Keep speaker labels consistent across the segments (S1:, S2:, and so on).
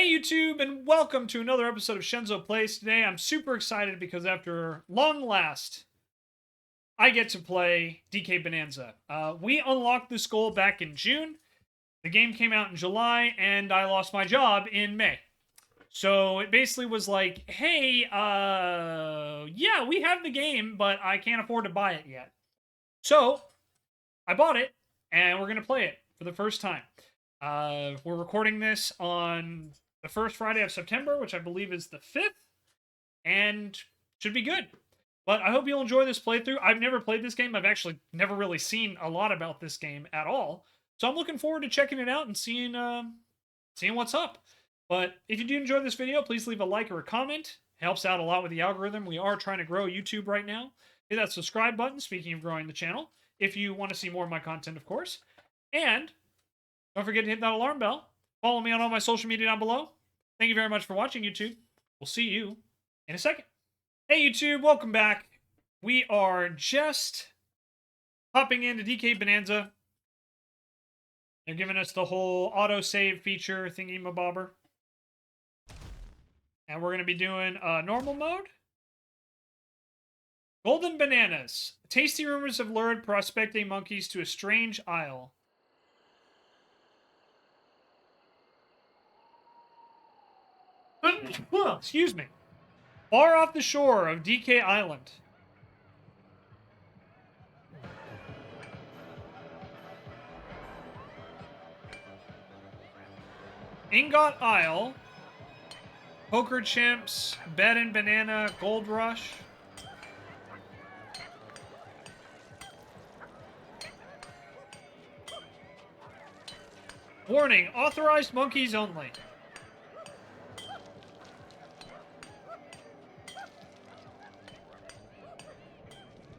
S1: Hey YouTube, and welcome to another episode of Shenzo Plays. Today I'm super excited because after long last, I get to play DK Bananza. We unlocked this goal back in June. The game came out in July, and I lost my job in May. So it basically was like, hey, yeah, we have the game, but I can't afford to buy it yet. So I bought it, and we're going to play it for the first time. We're recording this on the first Friday of September, which I believe is the 5th, and should be good. But I hope you'll enjoy this playthrough. I've never played this game. I've actually never really seen a lot about this game at all. So I'm looking forward to checking it out and seeing what's up. But if you do enjoy this video, please leave a like or a comment. It helps out a lot with the algorithm. We are trying to grow YouTube right now. Hit that subscribe button, speaking of growing the channel, if you want to see more of my content, of course. And don't forget to hit that alarm bell. Follow me on all my social media down below. Thank you very much for watching, YouTube. We'll see you in a second. Hey, YouTube, welcome back. We are just hopping into DK Bananza. They're giving us the whole autosave feature thingy-mabobber. And we're going to be doing normal mode. Golden bananas. Tasty rumors have lured prospecting monkeys to a strange isle. Excuse me. Far off the shore of DK Island. Ingot Isle. Poker Chimps. Bed and Banana. Gold Rush. Warning. Authorized monkeys only.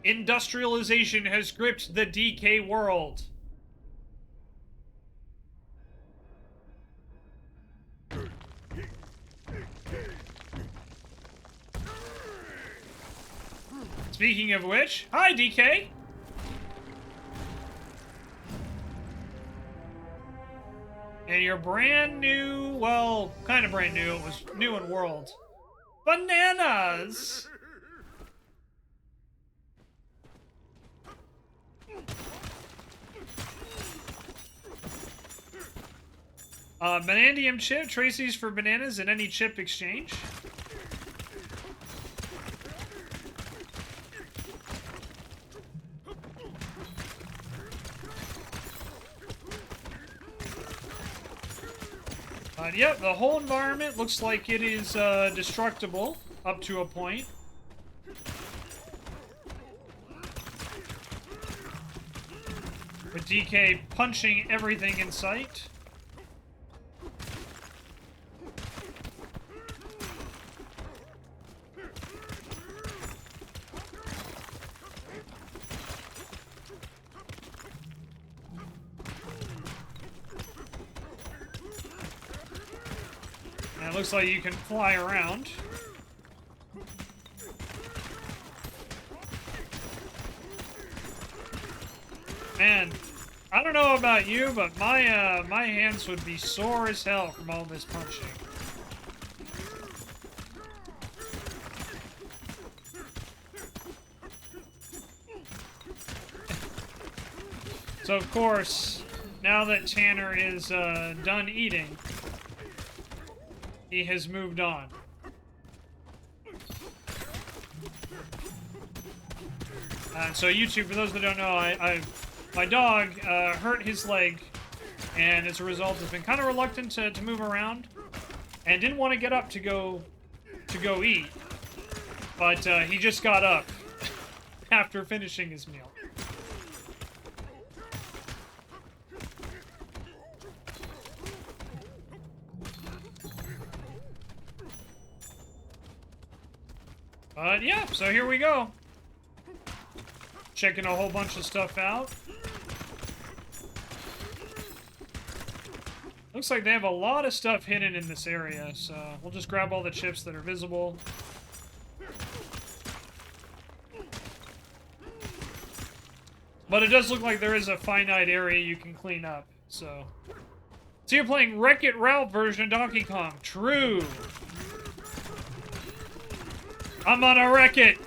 S1: Industrialization has gripped the DK world. Speaking of which, hi DK! And you're brand new, well, kind of brand new, it was new in world. Bananas! Banandium chip, Tracy's for bananas in any chip exchange. Yep, the whole environment looks like it is destructible up to a point. With DK punching everything in sight. And it looks like you can fly around. Man, I don't know about you, but my my hands would be sore as hell from all this punching. So of course, now that Tanner is done eating, he has moved on. So YouTube, for those that don't know, my dog hurt his leg, and as a result has been kind of reluctant to move around, and didn't want to get up to go eat, but he just got up after finishing his meal. But yeah, so here we go. Checking a whole bunch of stuff out. Looks like they have a lot of stuff hidden in this area, so we'll just grab all the chips that are visible. But it does look like there is a finite area you can clean up, so So you're playing Wreck-It Ralph version of Donkey Kong. True. I'm on a Wreck-It.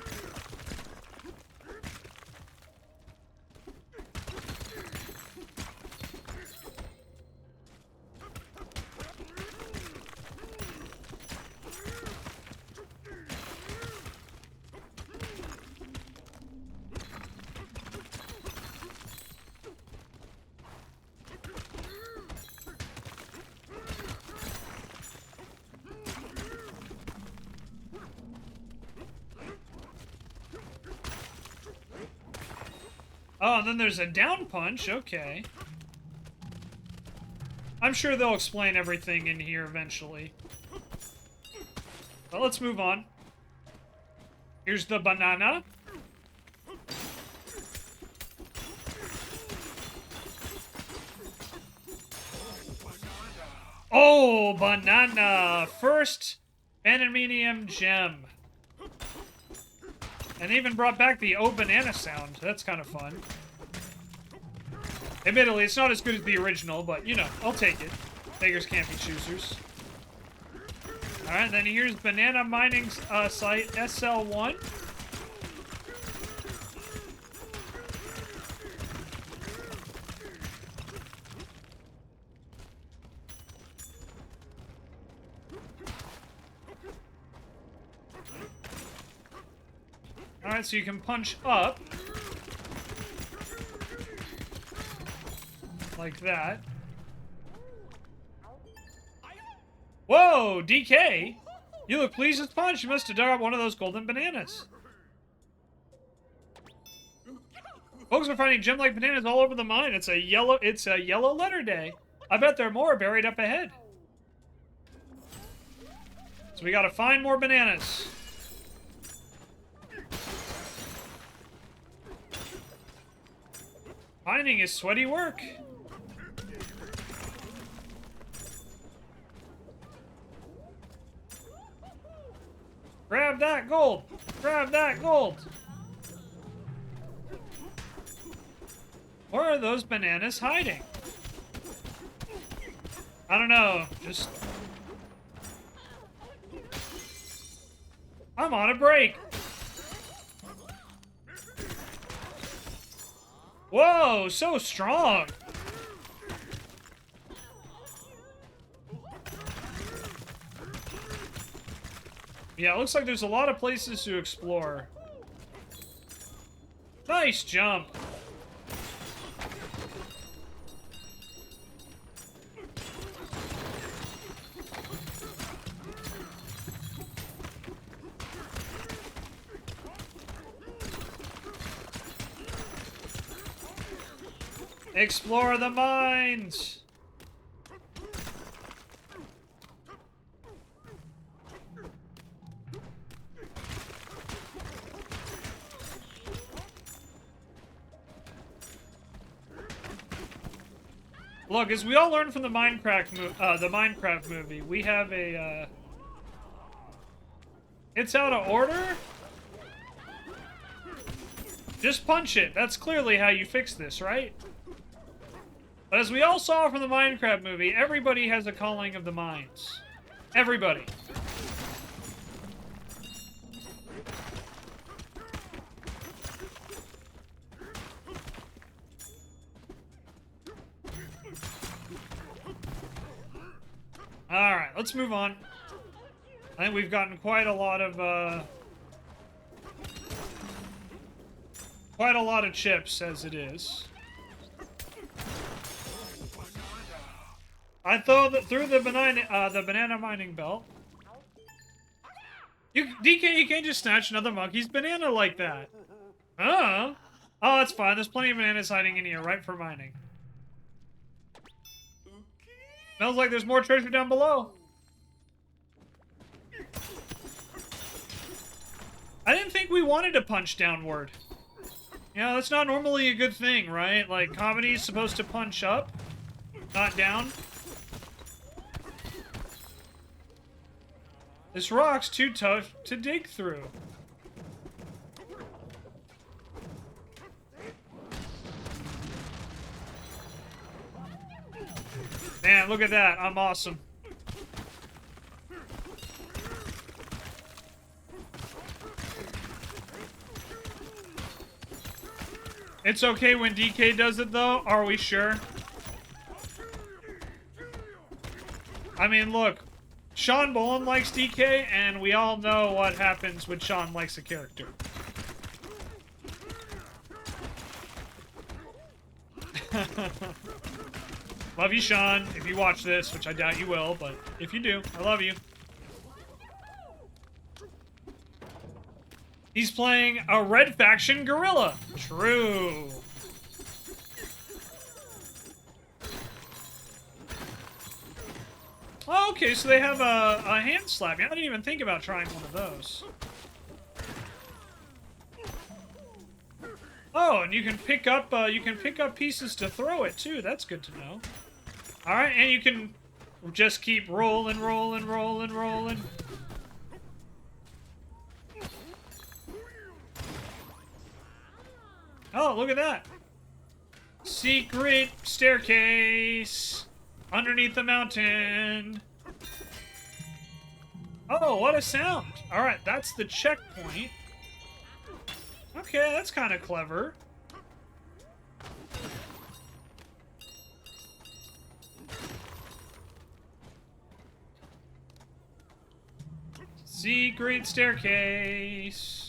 S1: Oh, and then there's a down punch. Okay. I'm sure they'll explain everything in here eventually. But let's move on. Here's the banana. Oh, banana! First Bananaminium gem. And even brought back the oh banana sound. That's kind of fun. Admittedly, it's not as good as the original, but, you know, I'll take it. Beggars can't be choosers. Alright, then here's Banana Mining Site SL1. Alright, so you can punch up. Like that. Whoa, DK! You look pleased as punch. You must have dug up one of those golden bananas. Folks are finding gem-like bananas all over the mine. It's a yellow letter day. I bet there are more buried up ahead. So we gotta find more bananas. Mining is sweaty work. Grab that gold! Grab that gold! Where are those bananas hiding? I don't know, just... I'm on a break! Whoa, so strong! Yeah, it looks like there's a lot of places to explore. Nice jump! Explore the mines! Look, as we all learned from the Minecraft movie, we have a, it's out of order? Just punch it. That's clearly how you fix this, right? But as we all saw from the Minecraft movie, everybody has a calling of the mines. Everybody. Alright, let's move on. I think we've gotten quite a lot of chips as it is. I through the banana mining belt. DK, you can't just snatch another monkey's banana like that. Oh, that's fine. There's plenty of bananas hiding in here, right for mining. Smells like there's more treasure down below. I didn't think we wanted to punch downward. Yeah, that's not normally a good thing, right? Like, comedy's supposed to punch up, not down. This rock's too tough to dig through. Man, man, look at that. I'm awesome. It's okay when DK does it, though? Are we sure? I mean, look. Sean Bowen likes DK, and we all know what happens when Sean likes a character. Love you, Sean, if you watch this, which I doubt you will, but if you do, I love you. He's playing a red faction gorilla. True. Oh, okay, so they have a hand slap. I didn't even think about trying one of those. Oh, and you can pick up pieces to throw it too. That's good to know. All right, and you can just keep rolling, rolling, rolling, rolling. Oh, look at that. Secret staircase underneath the mountain. Oh, what a sound. All right, that's the checkpoint. Okay, that's kind of clever. Secret staircase.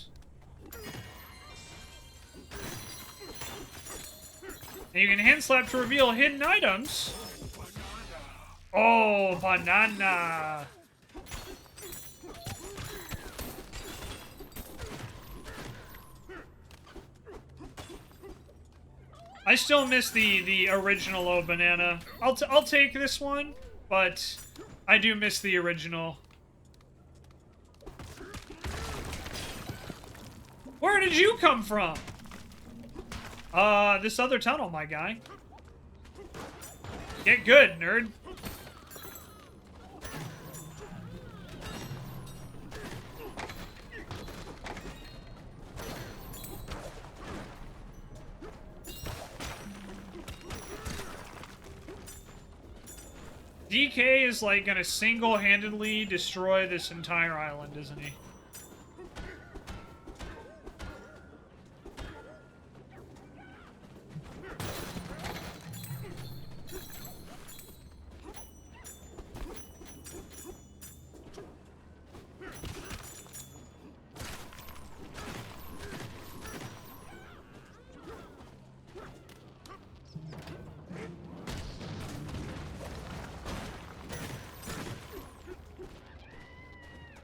S1: And you can hand slap to reveal hidden items. Oh, banana. I still miss the original Oh Banana. I'll take this one, but I do miss the original. Where did you come from? This other tunnel, my guy. Get good, nerd. DK is like gonna single-handedly destroy this entire island, isn't he?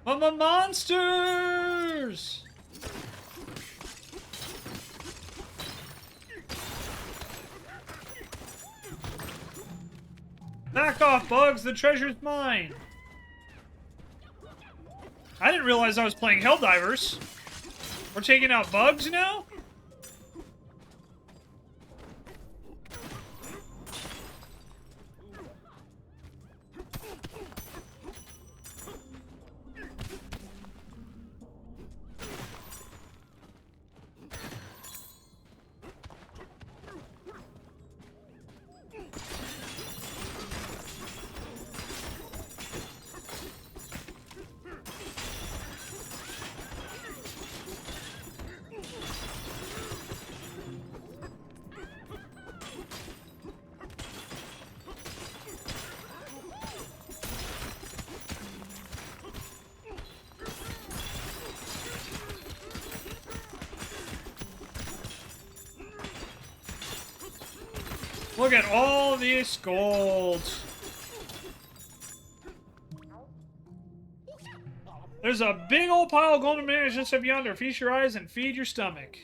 S1: Mama monsters! Back off, Bugs! The treasure's mine! I didn't realize I was playing Helldivers. We're taking out Bugs now? Look at all these gold. There's a big old pile of golden bananas just up yonder. Feast your eyes and feed your stomach.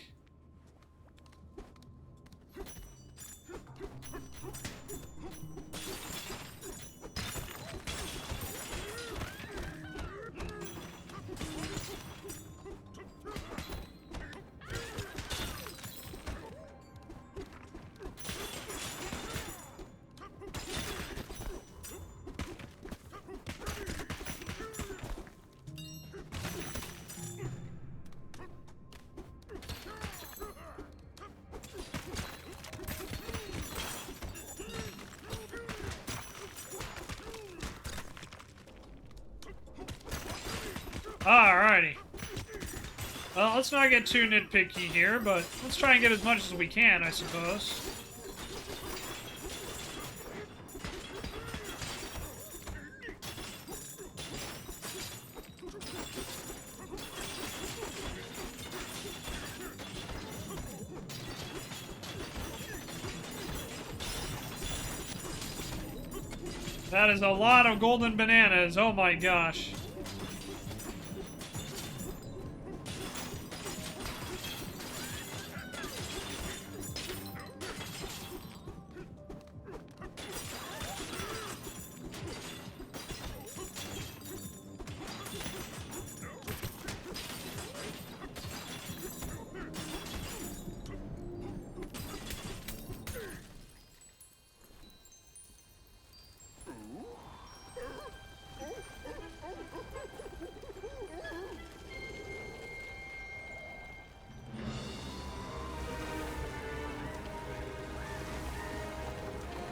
S1: Alrighty. Well, let's not get too nitpicky here, but let's try and get as much as we can, I suppose. That is a lot of golden bananas, oh my gosh.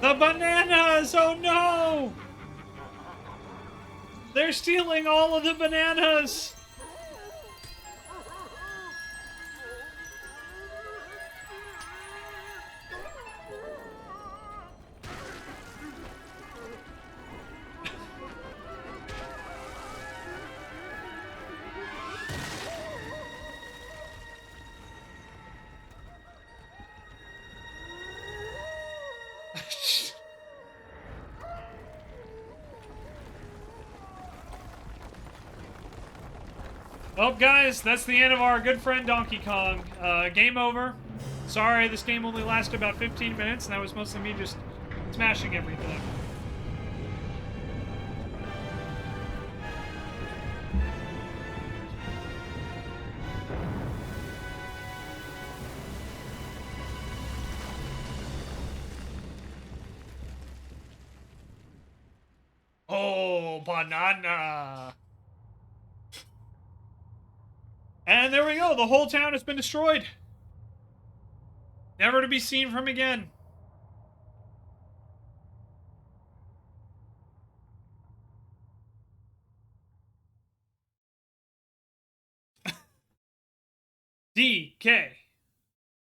S1: The bananas! Oh no! They're stealing all of the bananas! Well, guys, that's the end of our good friend Donkey Kong. Game over. Sorry, this game only lasted about 15 minutes, and that was mostly me just smashing everything. Oh, banana! And there we go, the whole town has been destroyed. Never to be seen from again. DK.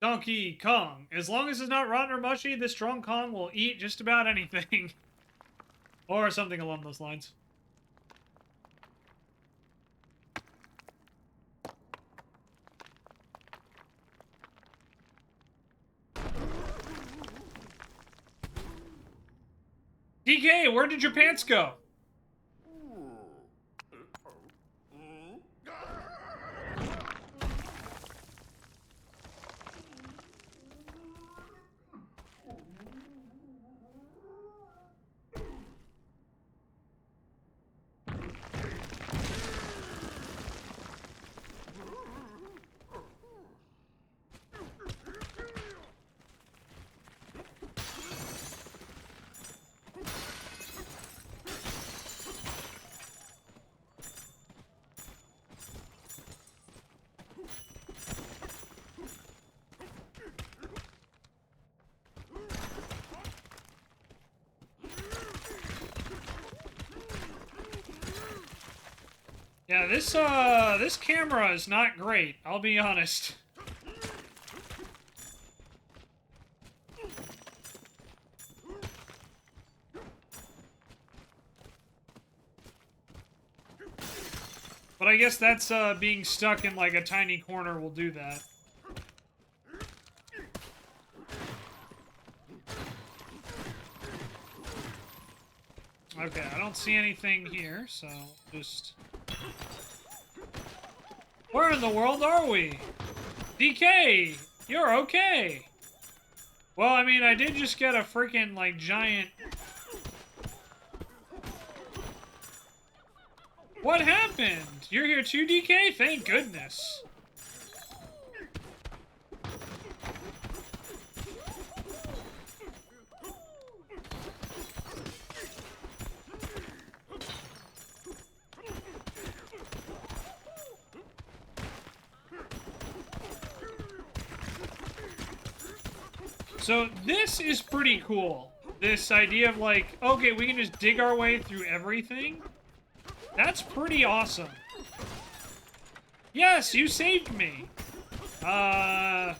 S1: Donkey Kong. As long as it's not rotten or mushy, this strong Kong will eat just about anything. Or something along those lines. DK, where did your pants go? Yeah, this camera is not great, I'll be honest. But I guess that's, being stuck in, like, a tiny corner will do that. Okay, I don't see anything here, so just... Where in the world are we? DK! You're okay! Well, I mean, I did just get a freaking, like, giant... What happened? You're here too, DK? Thank goodness. So this is pretty cool. This idea of like, okay, we can just dig our way through everything. That's pretty awesome. Yes, you saved me. No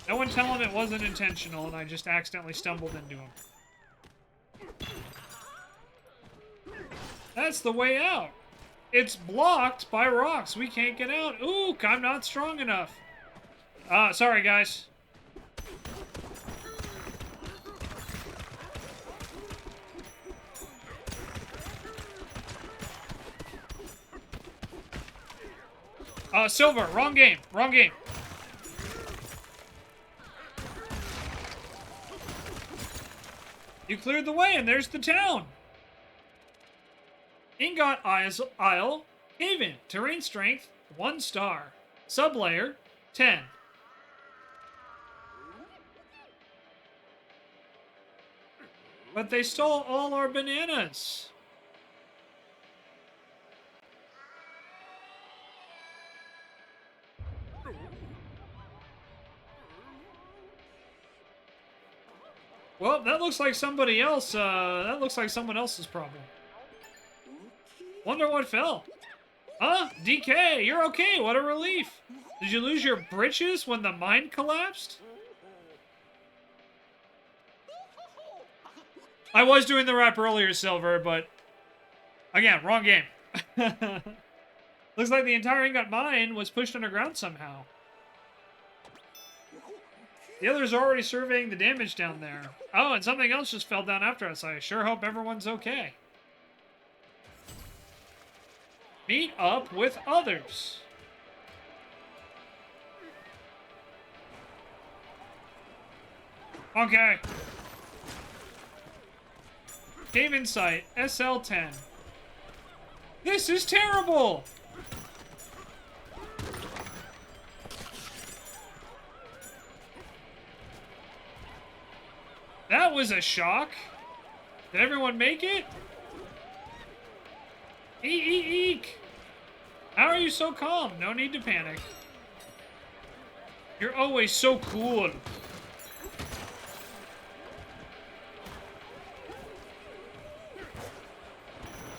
S1: one tell him it wasn't intentional and I just accidentally stumbled into him. That's the way out. It's blocked by rocks. We can't get out. Ooh, I'm not strong enough. Sorry, guys. Silver, wrong game. Wrong game. You cleared the way, and there's the town. Ingot Isle, Haven, terrain strength, 1 star. Sublayer, 10. But they stole all our bananas. Well, that looks like somebody else, that looks like someone else's problem. Wonder what fell. Huh? DK, you're okay, what a relief. Did you lose your britches when the mine collapsed? I was doing the rap earlier, Silver, but... Again, wrong game. Looks like the entire Ingot mine was pushed underground somehow. The others are already surveying the damage down there. Oh, and something else just fell down after us. I sure hope everyone's okay. Meet up with others. Okay. Cave Insight, SL10. This is terrible! That was a shock. Did everyone make it? Eek! How are you so calm? No need to panic. You're always so cool.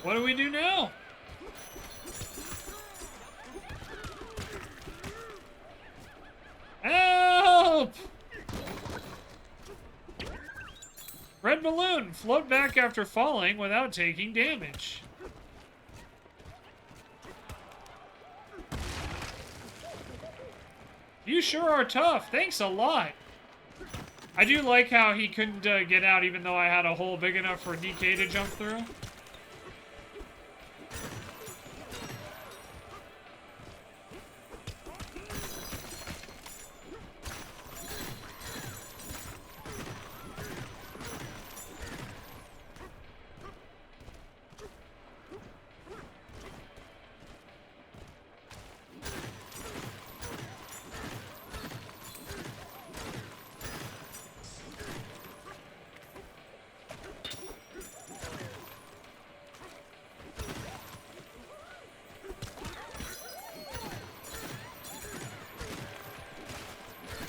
S1: What do we do now? Help! Red balloon, float back after falling without taking damage. You sure are tough. Thanks a lot. I do like how he couldn't get out even though I had a hole big enough for DK to jump through.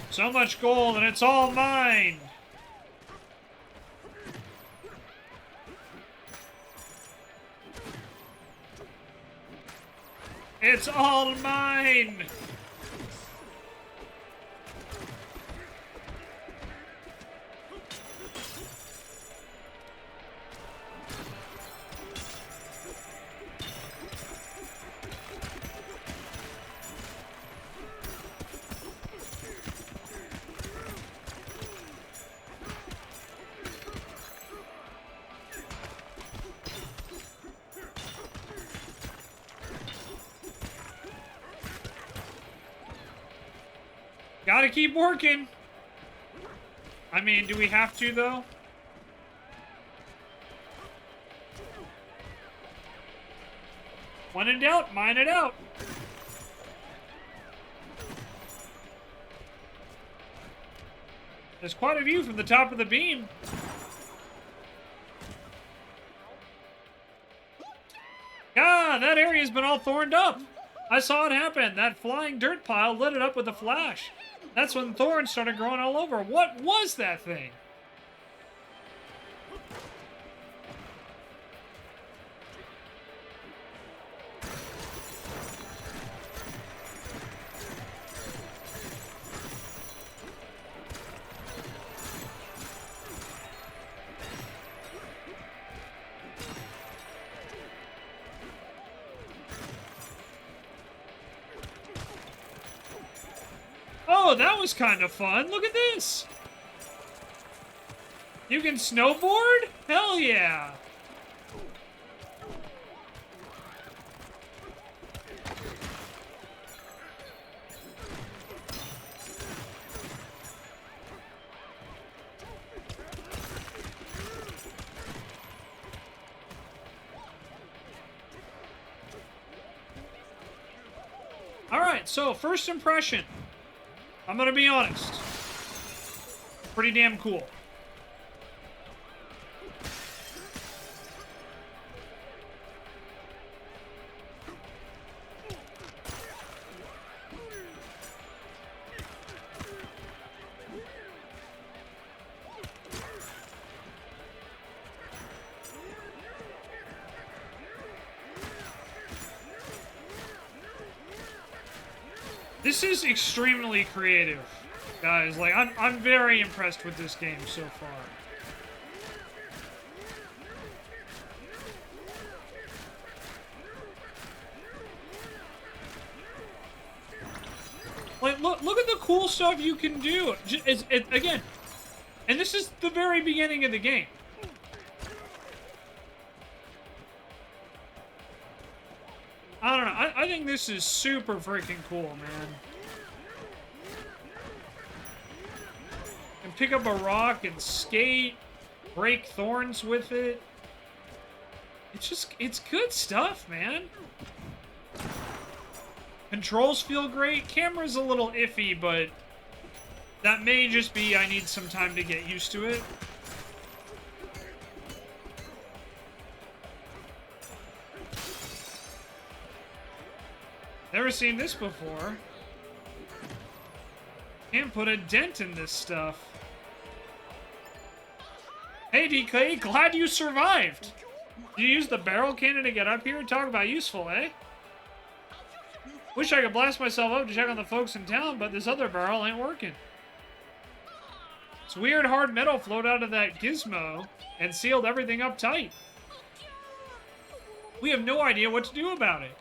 S1: So much gold, and it's all mine! It's all mine! Gotta keep working. I mean, do we have to, though? When in doubt, mine it out. There's quite a view from the top of the beam. Ah, that area's been all thorned up. I saw it happen. That flying dirt pile lit it up with a flash. That's when thorns started growing all over. What was that thing? Oh, that was kind of fun. Look at this. You can snowboard? Hell yeah. Alright, so first impression. I'm gonna be honest. Pretty damn cool. This is extremely creative, guys. Like, I'm very impressed with this game so far. Like, look at the cool stuff you can do. Again, and this is the very beginning of the game. I don't know. I think this is super freaking cool, man. And pick up a rock and skate, break thorns with it. It's good stuff, man. Controls feel great. Camera's a little iffy, but that may just be I need some time to get used to it. Never seen this before. Can't put a dent in this stuff. Hey DK, glad you survived. Did you use the barrel cannon to get up here? Talk about useful, eh? Wish I could blast myself up to check on the folks in town, but this other barrel ain't working. This weird hard metal flowed out of that gizmo and sealed everything up tight. We have no idea what to do about it.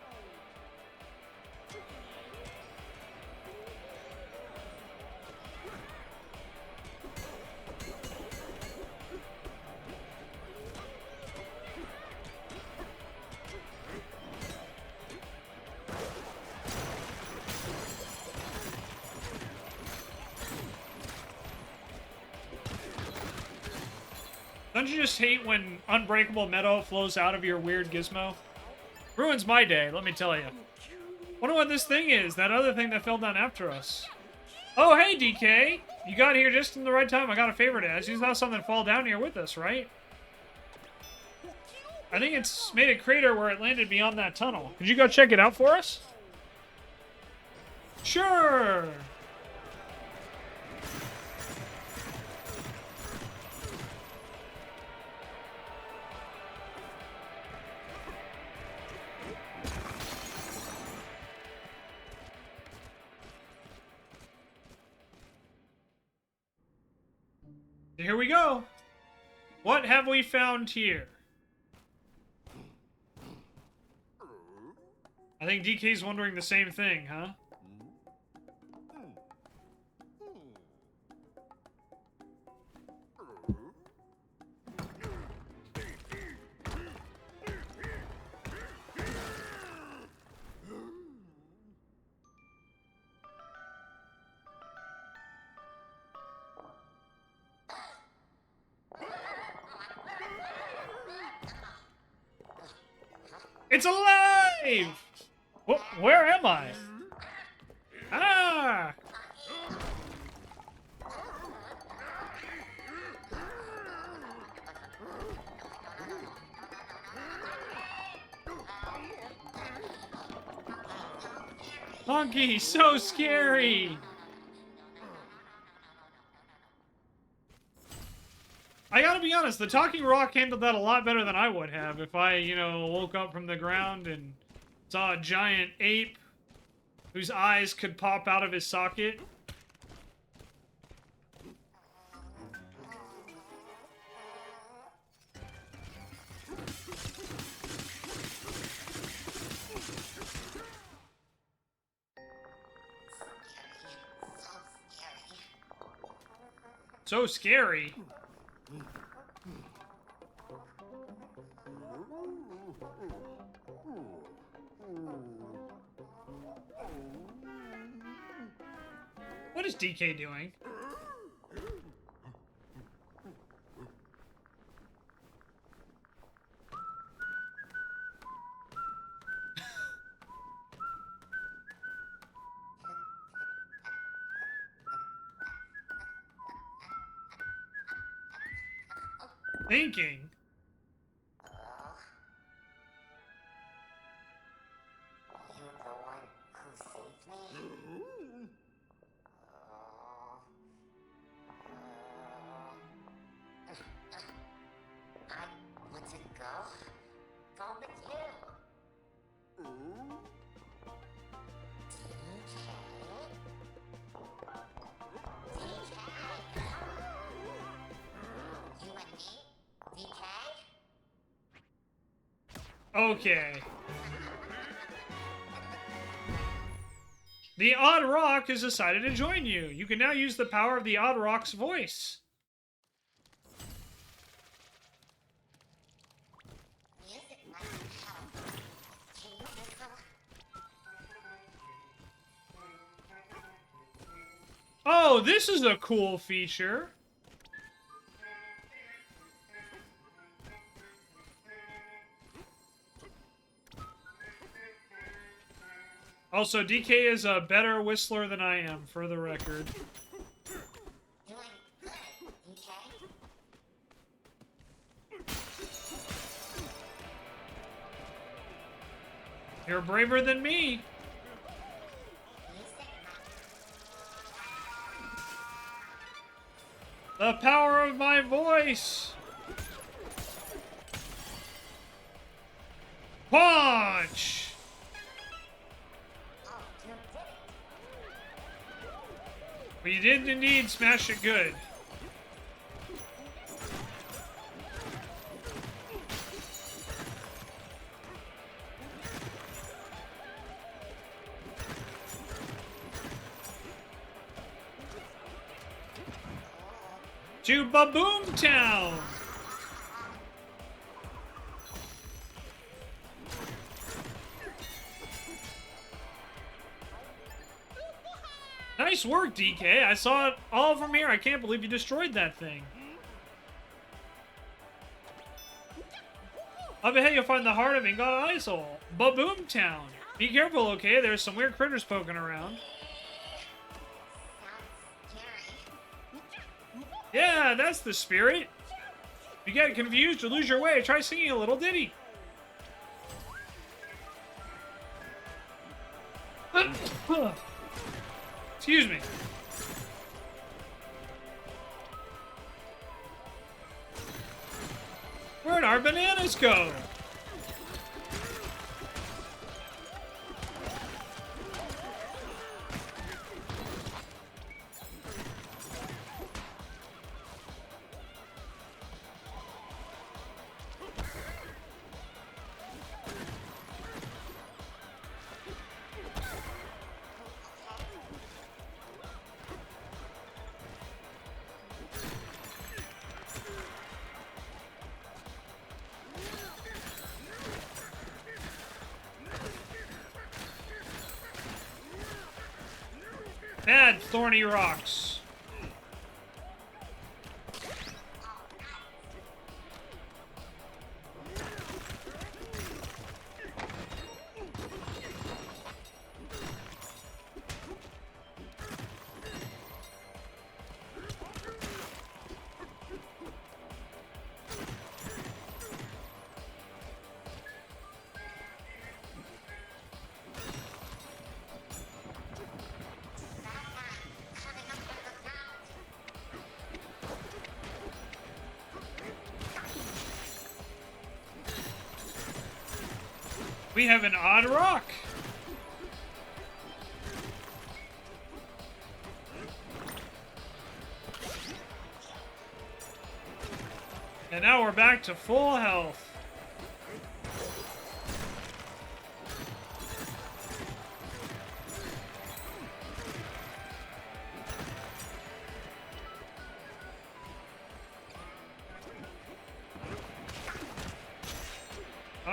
S1: Don't you just hate when unbreakable metal flows out of your weird gizmo? Ruins my day, let me tell you. Wonder what this thing is, that other thing that fell down after us. Oh, hey, DK! You got here just in the right time. I got a favor to ask. You saw something fall down here with us, right? I think it's made a crater where it landed beyond that tunnel. Could you go check it out for us? Sure! Here we go. What have we found here? I think DK's wondering the same thing, huh? It's alive! Where am I? Ah! Monkey, so scary! I gotta be honest, the talking rock handled that a lot better than I would have if I, you know, woke up from the ground and saw a giant ape whose eyes could pop out of his socket. So scary. What is DK doing? Thinking.
S2: You're the one who saved me? I want to go with you. DK? You and me? DK?
S1: Okay. The Odd Rock has decided to join you. You can now use the power of the Odd Rock's voice.
S2: Music might help. Can you whistle?
S1: Oh, this is a cool feature. Also, DK is a better whistler than I am, for the record.
S2: Doing good, DK.
S1: You're braver than me.
S2: Music might.
S1: The power of my voice. Punch!
S2: Oh, you did it.
S1: But you did indeed smash it good. To Baboom Town! Nice work, DK. I saw it all from here. I can't believe you destroyed that thing. Up ahead, you'll find the heart of Ingot Isle, Baboom Town. Be careful, okay? There's some weird critters poking around.
S2: Sounds scary.
S1: Yeah, that's the spirit. If you get confused or lose your way, try singing a little ditty. Excuse me. Where'd our bananas go? Bad thorny rocks. We have an odd rock. And now we're back to full health.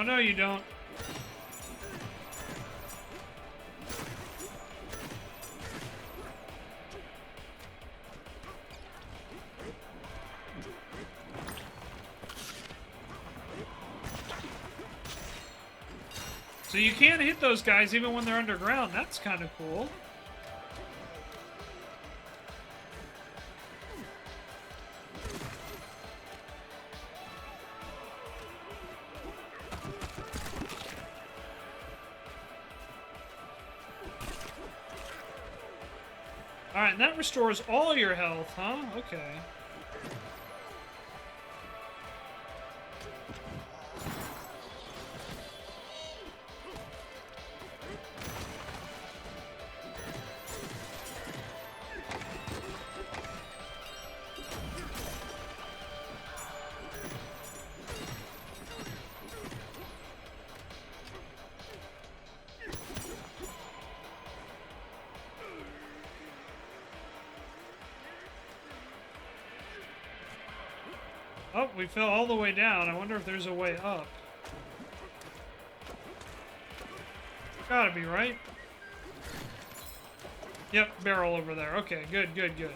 S1: Oh, no, you don't. So you can't hit those guys even when they're underground. That's kind of cool. Alright, and that restores all your health, huh? Okay. Oh, we fell all the way down. I wonder if there's a way up. Gotta be, right? Yep, barrel over there. Okay, good, good, good.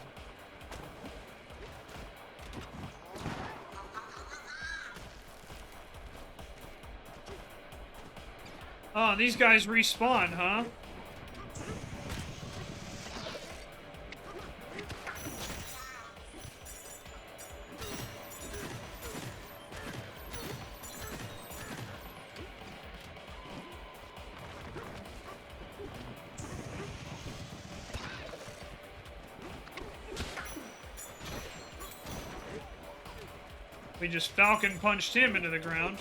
S1: Oh, these guys respawn, huh? We just Falcon punched him into the ground.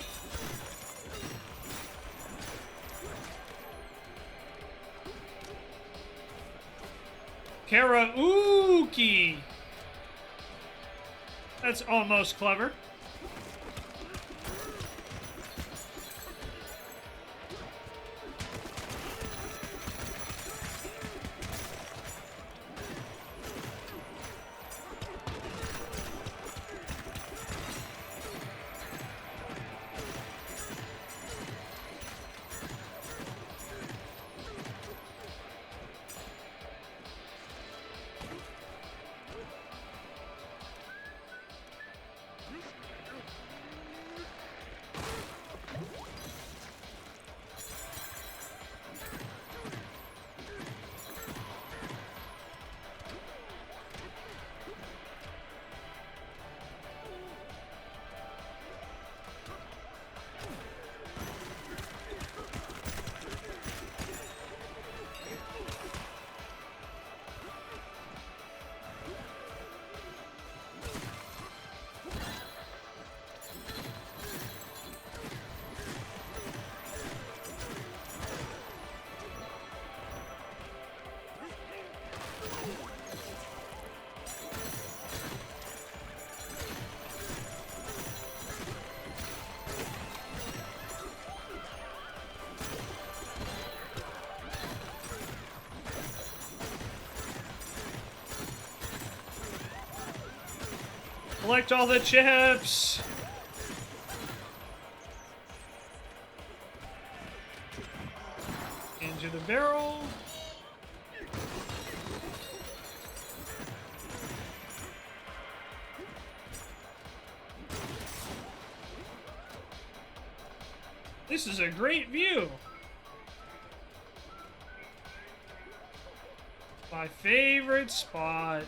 S1: Karaoke! That's almost clever. Collect all the chips! Into the barrel. This is a great view. My favorite spot.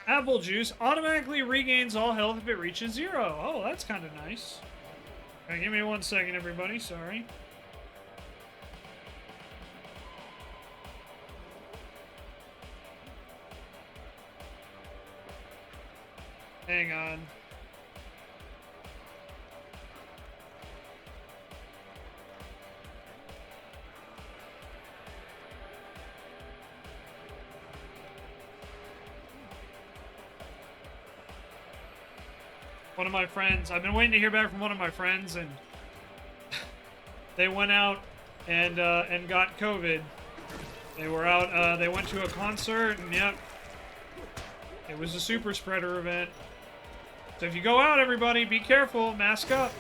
S1: Apple juice automatically regains all health if it reaches 0. Oh, that's kind of nice. Okay, give me 1 second, everybody. Sorry. Hang on. One of my friends, I've been waiting to hear back from one of my friends, and they went out and got COVID. They were out, they went to a concert, and yep, it was a super spreader event. So if you go out, everybody, be careful. Mask up.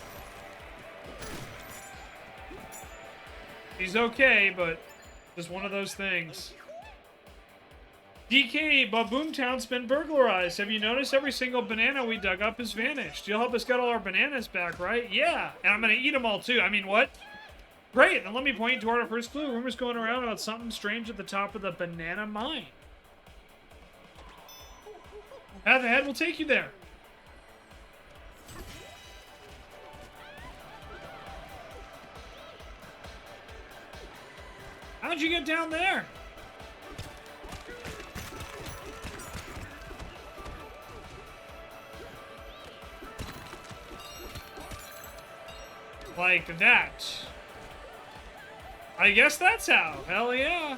S1: He's okay, but just one of those things. DK, Baboon Town's been burglarized. Have you noticed every single banana we dug up has vanished? You'll help us get all our bananas back, right? Yeah, and I'm gonna eat them all too. I mean, what? Great, then let me point you toward our first clue. Rumors going around about something strange at the top of the banana mine. Path ahead will take you there. How'd you get down there? Like that. I guess that's how. Hell yeah.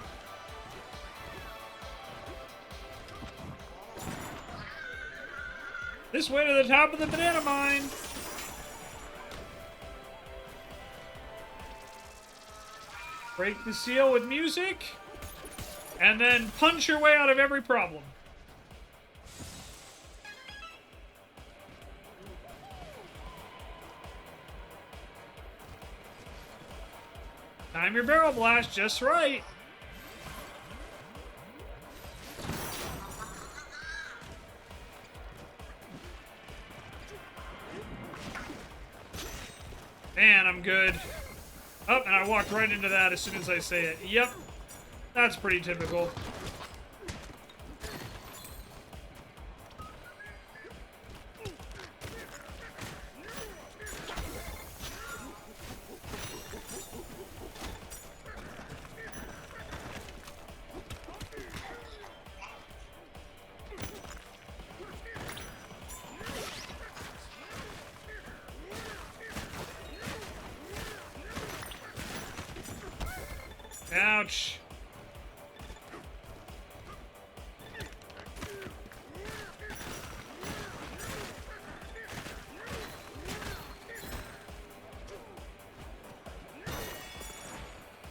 S1: This way to the top of the banana mine. Break the seal with music. And then punch your way out of every problem. Time your barrel blast just right. Man, I'm good. Oh, and I walked right into that as soon as I say it. Yep. That's pretty typical. Ouch.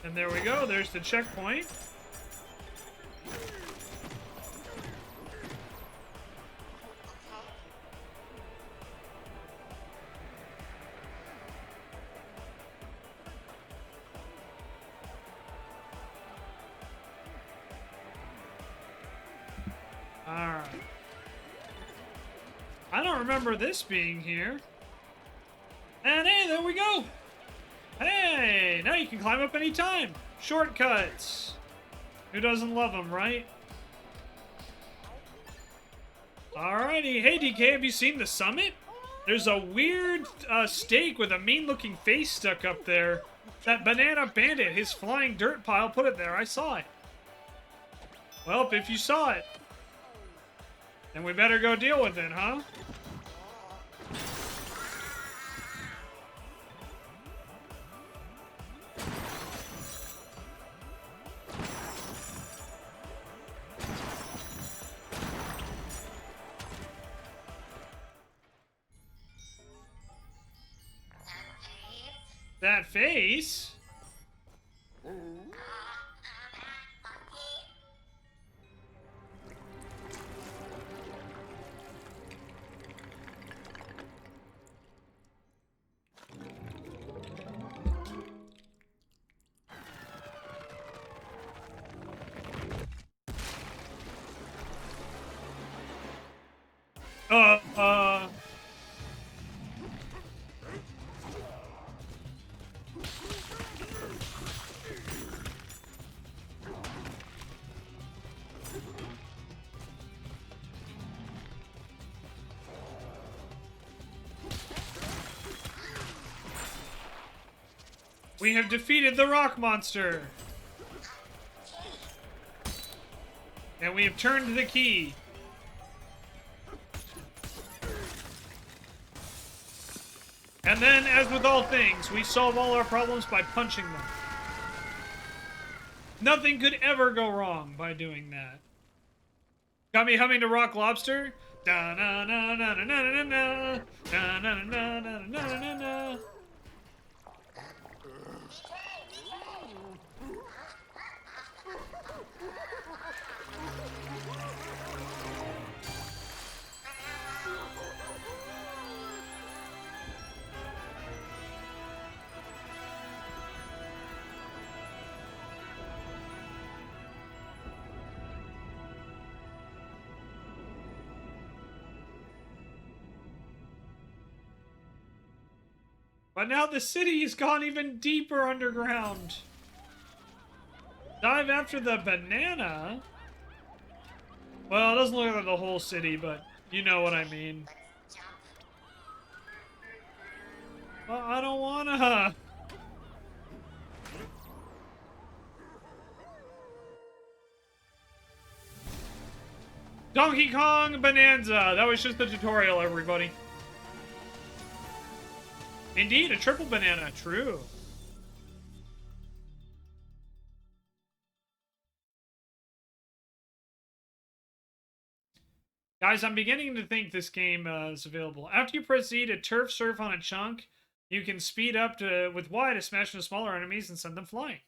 S1: And there we go. There's the checkpoint. Alright. I don't remember this being here. And hey, there we go! Hey, now you can climb up anytime. Shortcuts. Who doesn't love them, right? Alrighty. Hey, DK, have you seen the summit? There's a weird stake with a mean-looking face stuck up there. That banana bandit, his flying dirt pile, put it there. I saw it. Well, if you saw it, then we better go deal with it, huh? That face? We have defeated the rock monster. And we have turned the key. And then, as with all things, we solve all our problems by punching them. Nothing could ever go wrong by doing that. Got me humming to Rock Lobster? Da na na na na na na na na na na na na na na na. But now the city's gone even deeper underground. Dive after the banana? Well, it doesn't look like the whole city, but you know what I mean.
S2: Let's jump.
S1: Well, I don't wanna. Donkey Kong Bananza. That was just the tutorial, everybody. Indeed, a triple banana. True. Guys, I'm beginning to think this game is available. After you proceed to turf surf on a chunk, you can speed up with Y to smash into smaller enemies and send them flying.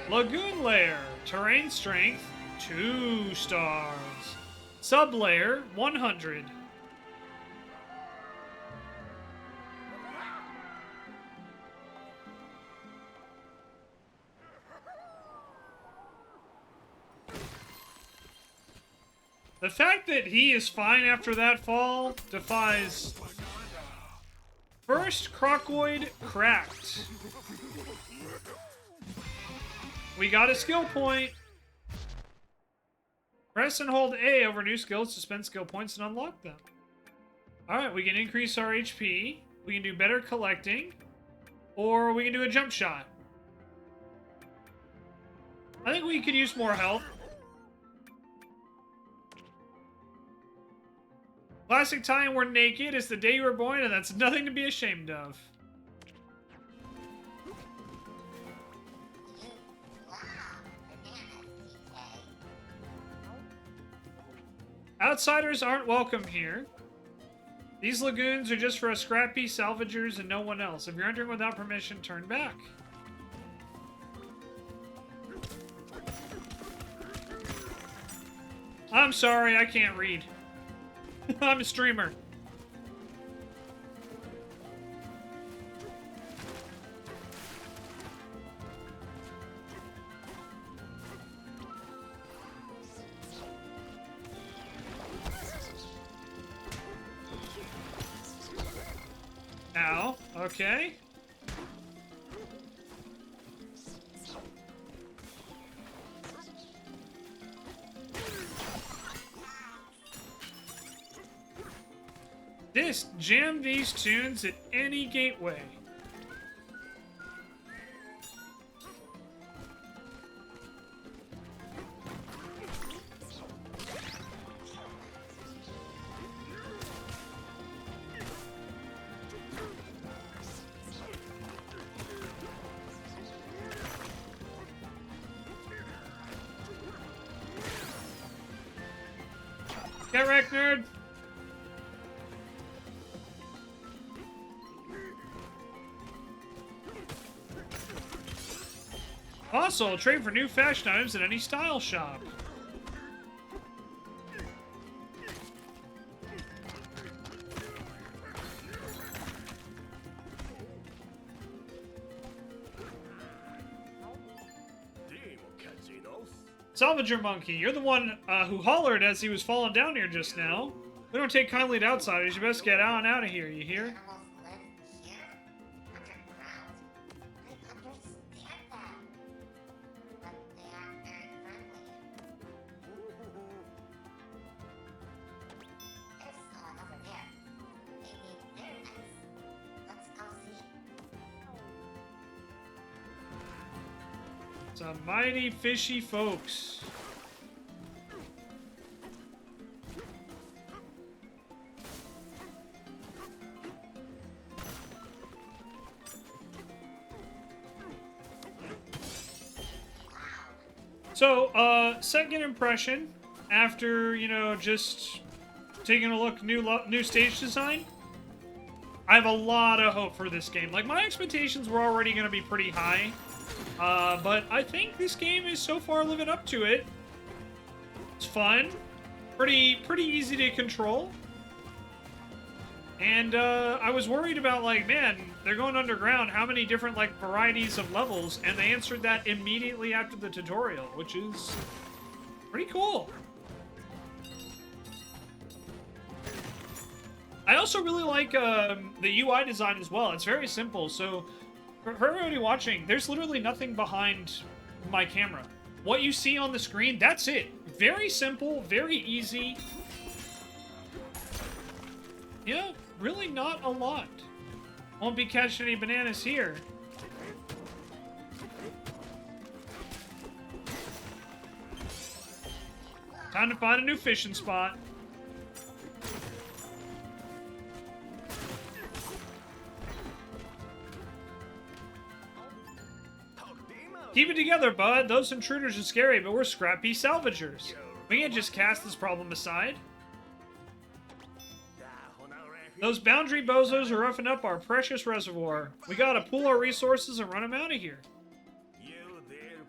S1: Lagoon Lair. Terrain strength, 2 stars. Sublayer, 100. The fact that he is fine after that fall defies... First Crocoid cracked. We got a skill point. Press and hold A over new skills to spend skill points and unlock them. Alright, we can increase our HP. We can do better collecting. Or we can do a jump shot. I think we could use more health. Classic time we're naked is the day you were born, and that's nothing to be ashamed of. Outsiders aren't welcome here. These lagoons are just for us scrappy salvagers and no one else. If you're entering without permission, turn back. I'm sorry, I can't read. I'm a streamer. Ow. Okay. Jam these tunes at any gateway. Get wrecked, nerd! Also, trade for new fashion items at any style shop. Salvager Monkey, you're the one who hollered as he was falling down here just now. We don't take kindly to outsiders. You best get out of here, you hear?
S2: Animals live here, underground. I understand that. But they are very friendly. There's someone over there. Maybe they're nice. Let's go see.
S1: Some mighty fishy folks. So, second impression after, you know, just taking a look, new stage design. I have a lot of hope for this game. Like, my expectations were already going to be pretty high. But I think this game is so far living up to it. It's fun. pretty easy to control. And I was worried about, like, man, they're going underground. How many different, like, varieties of levels? And they answered that immediately after the tutorial, which is pretty cool. I also really like the UI design as well. It's very simple. So for everybody watching, there's literally nothing behind my camera. What you see on the screen, that's it. Very simple, very easy. Yeah, really not a lot. Won't be catching any bananas here. Time to find a new fishing spot. Keep it together, bud. Those intruders are scary, but we're scrappy salvagers. We can't just cast this problem aside. Those boundary bozos are roughing up our precious reservoir. We gotta pool our resources and run them out of here.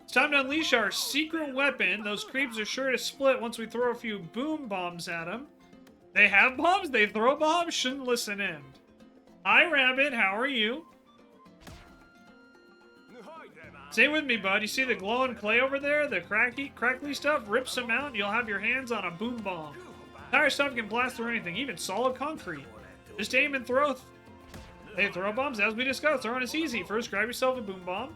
S1: It's time to unleash our secret weapon. Those creeps are sure to split once we throw a few boom bombs at them. They have bombs? They throw bombs? Shouldn't listen in. Hi, Rabbit. How are you? Stay with me, bud. You see the glowing clay over there? The crackly stuff? Rip some out and you'll have your hands on a boom bomb. Tire stuff can blast through anything, even solid concrete. Just aim and throw. They throw bombs, as we discussed. Throwing is easy. First, grab yourself a boom bomb.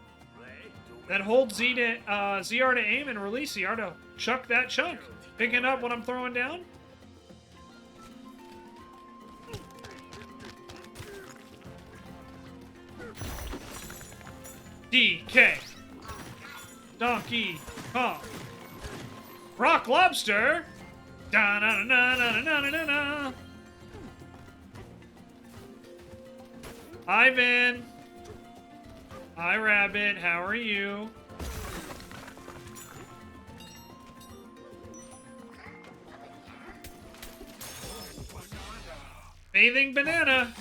S1: Then hold ZR to aim and release ZR to chuck that chunk. Picking up what I'm throwing down. DK. Donkey Kong. Rock Lobster. Da na na na na na na na. Ivan. Hi, Rabbit. How are you? Bathing banana.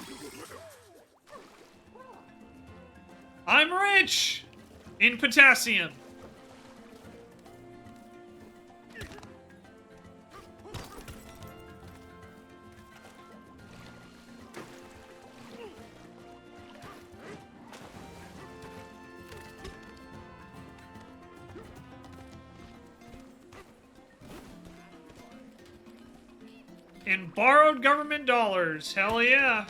S1: I'm rich in potassium. In borrowed government dollars. Hell yeah.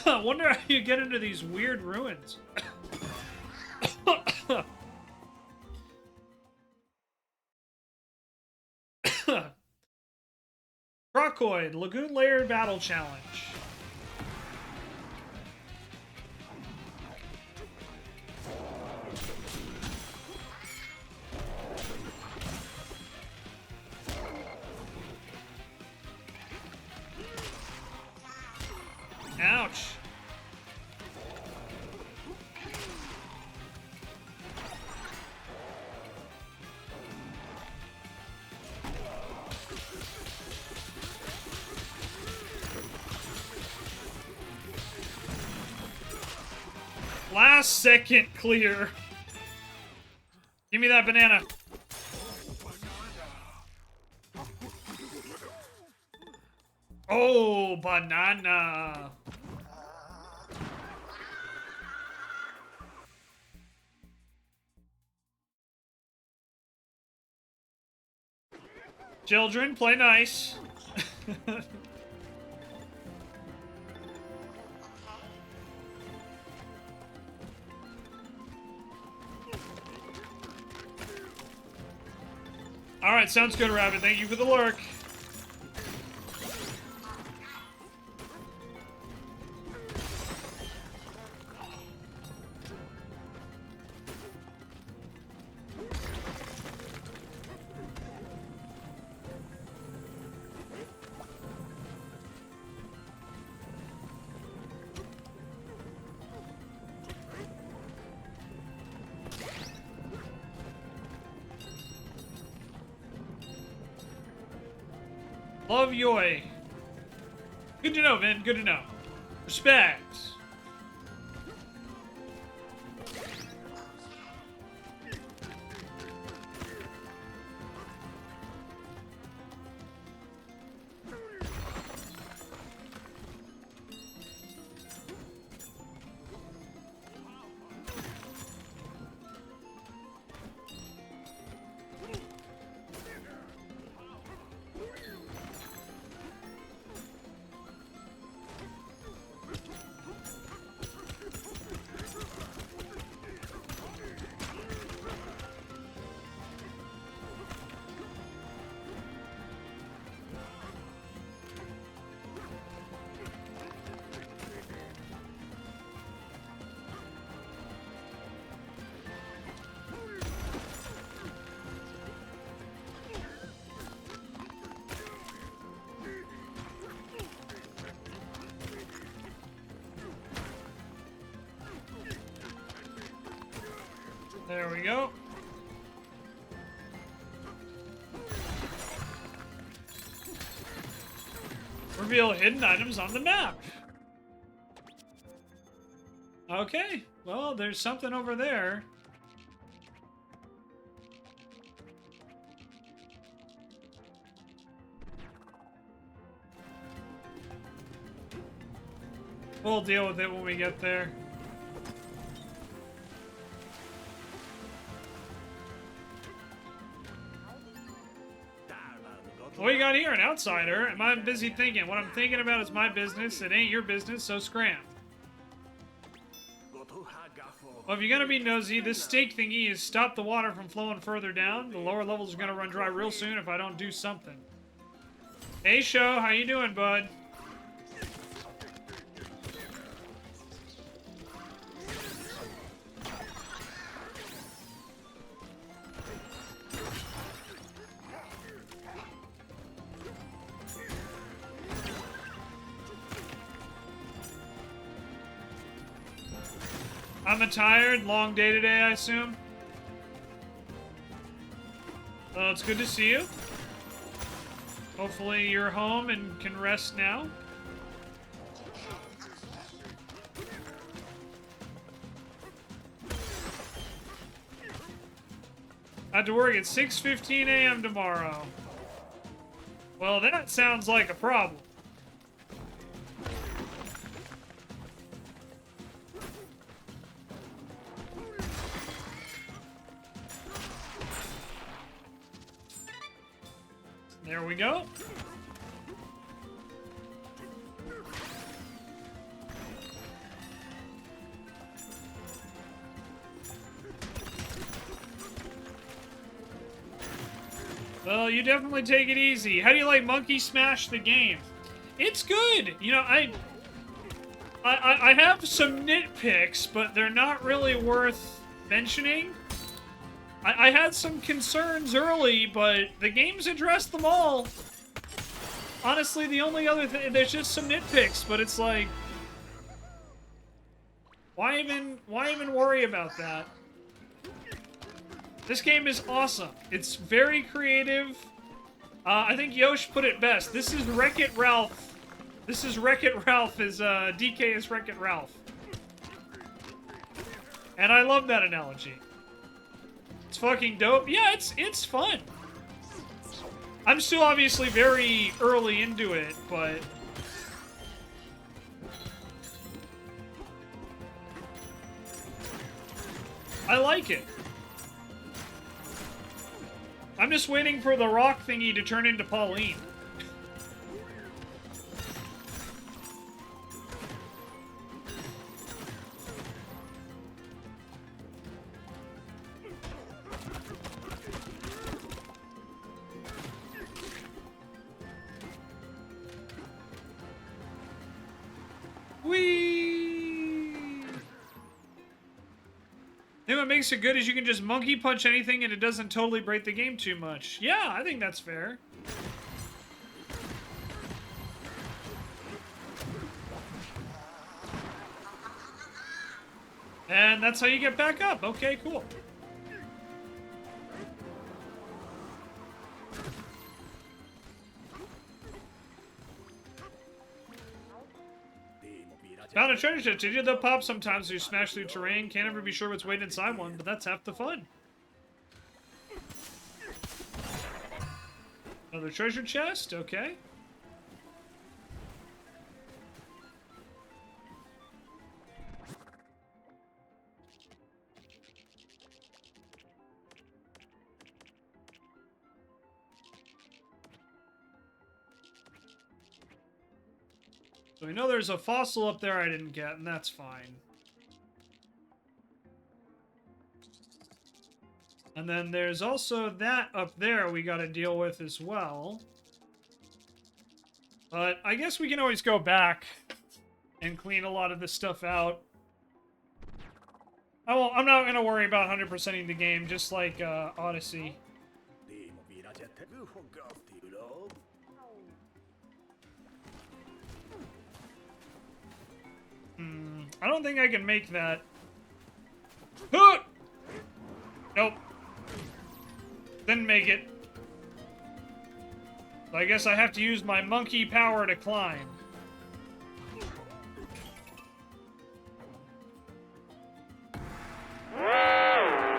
S1: I wonder how you get into these weird ruins. Crocoid, Lagoon Layer Battle Challenge. Ouch. Last second clear. Give me that banana. Oh, banana. Children, play nice. Alright, sounds good, Rabbit. Thank you for the lurk. Love Yoy. Good to know, Vin. Good to know. Respect. There we go. Reveal hidden items on the map. Okay, well, there's something over there. We'll deal with it when we get there. What you got here? An outsider? Am I busy thinking? What I'm thinking about is my business. It ain't your business, so scram. Well, if you're gonna be nosy, this stake thingy has stopped the water from flowing further down. The lower levels are gonna run dry real soon if I don't do something. Hey, Sho, how you doing, bud? I'm tired. Long day today, I assume. It's good to see you. Hopefully you're home and can rest now. I have to work at 6:15 a.m. tomorrow. Well, that sounds like a problem. There we go. Well, you definitely take it easy. How do you like Monkey Smash the game? It's good. You know, I have some nitpicks, but they're not really worth mentioning. I had some concerns early, but the game's addressed them all. Honestly, the only other thing, there's just some nitpicks, but it's like, why even worry about that? This game is awesome. It's very creative. I think Yosh put it best. This is Wreck-It Ralph. This is Wreck-It Ralph as DK is Wreck-It Ralph. And I love that analogy. It's fucking dope. Yeah, it's fun. I'm still obviously very early into it, but I like it. I'm just waiting for the rock thingy to turn into Pauline. think what makes it good is you can just monkey punch anything and it doesn't totally break the game too much. Yeah, I think that's fair. And that's how you get back up. Okay, cool. Found a treasure chest. Did you they'll pop sometimes so you smash through terrain? Can't ever be sure what's waiting inside one, but that's half the fun. Another treasure chest, okay. So we know there's a fossil up there I didn't get, and that's fine. And then there's also that up there we gotta deal with as well. But I guess we can always go back and clean a lot of this stuff out. I'm not gonna worry about 100%ing the game, just like Odyssey. I don't think I can make that. Nope. Didn't make it. So I guess I have to use my monkey power to climb.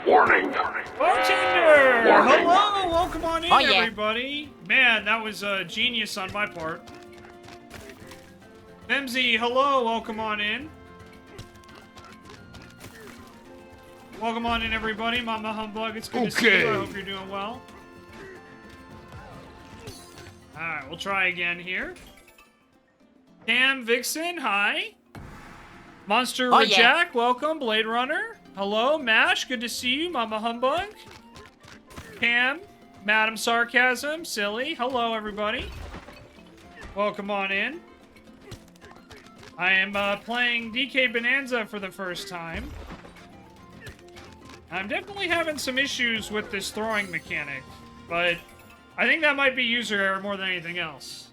S3: Warning!
S1: Bartender!
S3: Warning.
S1: Hello! Welcome on in,
S4: Oh, yeah.
S1: everybody. Man, that was genius on my part. Femzy, hello! Welcome on in. Welcome on in, everybody. Mama Humbug, it's good to see you. I hope you're doing well. Alright, we'll try again here. Cam Vixen, hi. Monster
S4: Oh, yeah.
S1: Reject, welcome. Blade Runner, hello. Mash, good to see you. Mama Humbug. Cam, Madam Sarcasm, Silly, hello, everybody. Welcome on in. I am playing DK Bananza for the first time. I'm definitely having some issues with this throwing mechanic, but I think that might be user error more than anything else.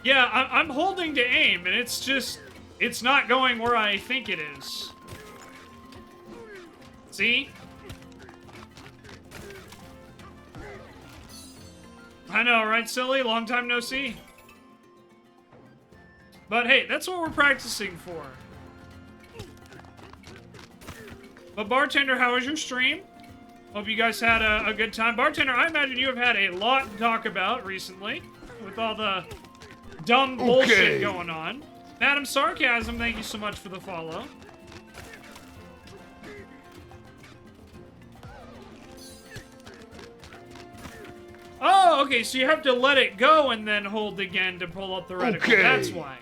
S1: Yeah, I'm holding to aim, and it's just, it's not going where I think it is. See? I know, right, Silly? Long time no see. But hey, that's what we're practicing for. But Bartender, how was your stream? Hope you guys had a good time. Bartender, I imagine you have had a lot to talk about recently with all the dumb bullshit going on. Madam Sarcasm, thank you so much for the follow. Oh, okay, so you have to let it go and then hold again to pull up the reticle.
S3: Okay.
S1: That's why.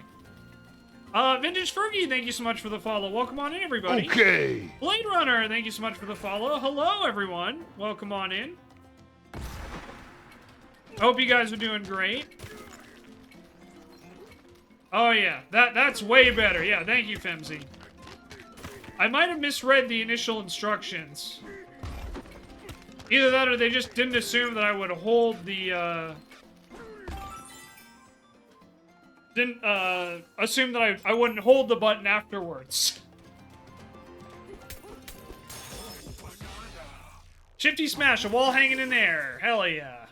S1: Vintage Fergie, thank you so much for the follow. Welcome on in, everybody.
S3: Okay.
S1: Blade Runner, thank you so much for the follow. Hello, everyone. Welcome on in. Hope you guys are doing great. Oh, yeah. That's way better. Yeah, thank you, Femzy. I might have misread the initial instructions. Either that or they just didn't assume that I would hold the, didn't, assume that I wouldn't hold the button afterwards. Shifty Smash, a wall hanging in there. Hell yeah.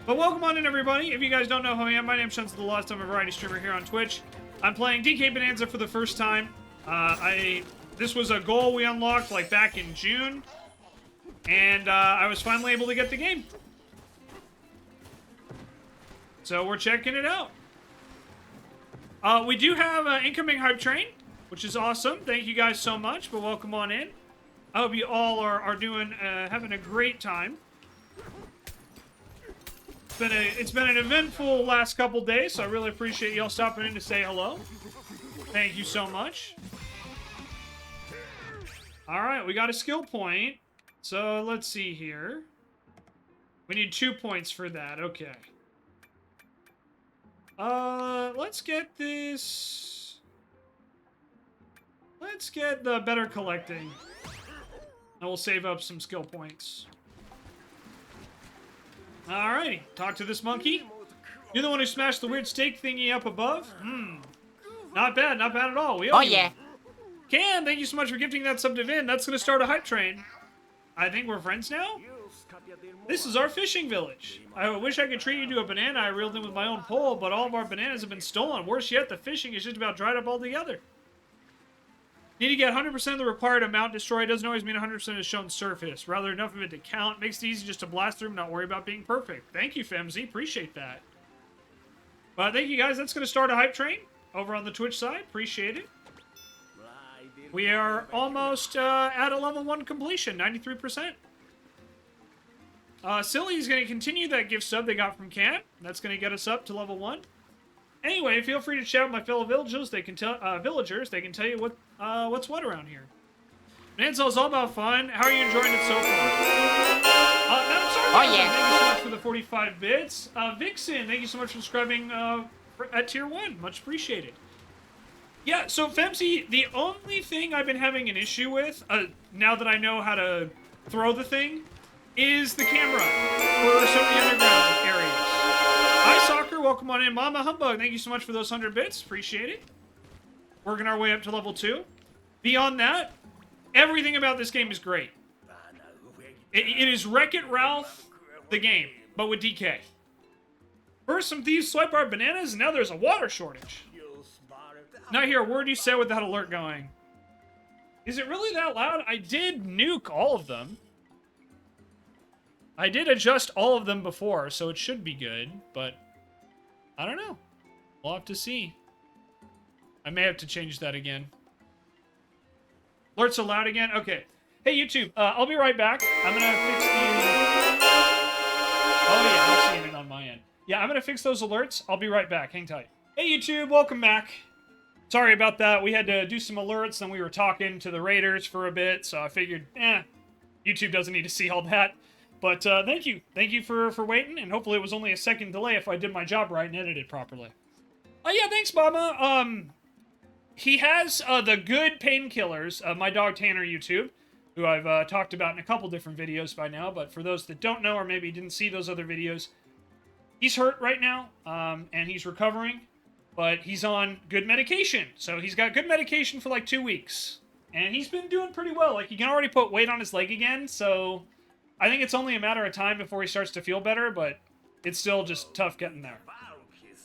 S1: But welcome on in, everybody. If you guys don't know who I am, my name's Shenzo the Lost. I'm a variety streamer here on Twitch. I'm playing DK Bananza for the first time. This was a goal we unlocked, like, back in June. And I was finally able to get the game. So we're checking it out. We do have an incoming hype train, which is awesome. Thank you guys so much, but welcome on in. I hope you all are doing, having a great time. It's been an eventful last couple days, so I really appreciate y'all stopping in to say hello. Thank you so much. All right, we got a skill point. So let's see here. We need 2 points for that. Okay. Let's get this. Let's get the better collecting. And we'll save up some skill points. Alrighty. Talk to this monkey. You're the one who smashed the weird steak thingy up above? Not bad at all. We owe you.
S4: yeah.
S1: Cam, thank you so much for gifting that sub to Vin. That's gonna start a hype train. I think we're friends now? This is our fishing village. I wish I could treat you to a banana I reeled in with my own pole, but all of our bananas have been stolen. Worse yet, the fishing is just about dried up altogether. Need to get 100% of the required amount destroyed. Doesn't always mean 100% is shown surface. Rather, enough of it to count. Makes it easy just to blast through and not worry about being perfect. Thank you, Femzy. Appreciate that. But thank you, guys. That's going to start a hype train over on the Twitch side. Appreciate it. We are almost at a level 1 completion. 93%. Silly's going to continue that gift sub they got from Cam. That's going to get us up to level 1. Anyway, feel free to chat with my fellow villagers. They can tell They can tell you what's what around here. Bananza is all about fun. How are you enjoying it so far? Madam Sergeant,
S4: yeah.
S1: Thank you so much for the 45 bits. Vixen, thank you so much for subscribing at tier 1. Much appreciated. Yeah, so Femzy, the only thing I've been having an issue with, now that I know how to throw the thing, is the camera for some of the underground areas. Hi, Soccer. Welcome on in. Mama Humbug, thank you so much for those 100 bits. Appreciate it. Working our way up to level 2. Beyond that, everything about this game is great. It is Wreck-It Ralph, the game, but with DK. First, some thieves swipe our bananas, and now there's a water shortage. Not hear a word you said with that alert going. Is it really that loud? I did nuke all of them. I did adjust all of them before, so it should be good, but I don't know. We'll have to see. I may have to change that again. Alerts allowed again? Okay. Hey, YouTube, I'll be right back. I'm gonna fix the... Oh, yeah, I'm seeing it on my end. Yeah, I'm gonna fix those alerts. I'll be right back. Hang tight. Hey, YouTube, welcome back. Sorry about that. We had to do some alerts, and we were talking to the raiders for a bit, so I figured, YouTube doesn't need to see all that. But thank you. Thank you for waiting, and hopefully it was only a second delay if I did my job right and edited properly. Oh, yeah, thanks, Mama. He has the good painkillers, my dog Tanner YouTube, who I've talked about in a couple different videos by now, but for those that don't know or maybe didn't see those other videos, he's hurt right now, and he's recovering, but he's on good medication. So he's got good medication for like 2 weeks, and he's been doing pretty well. Like, he can already put weight on his leg again, so I think it's only a matter of time before he starts to feel better, but it's still just tough getting there.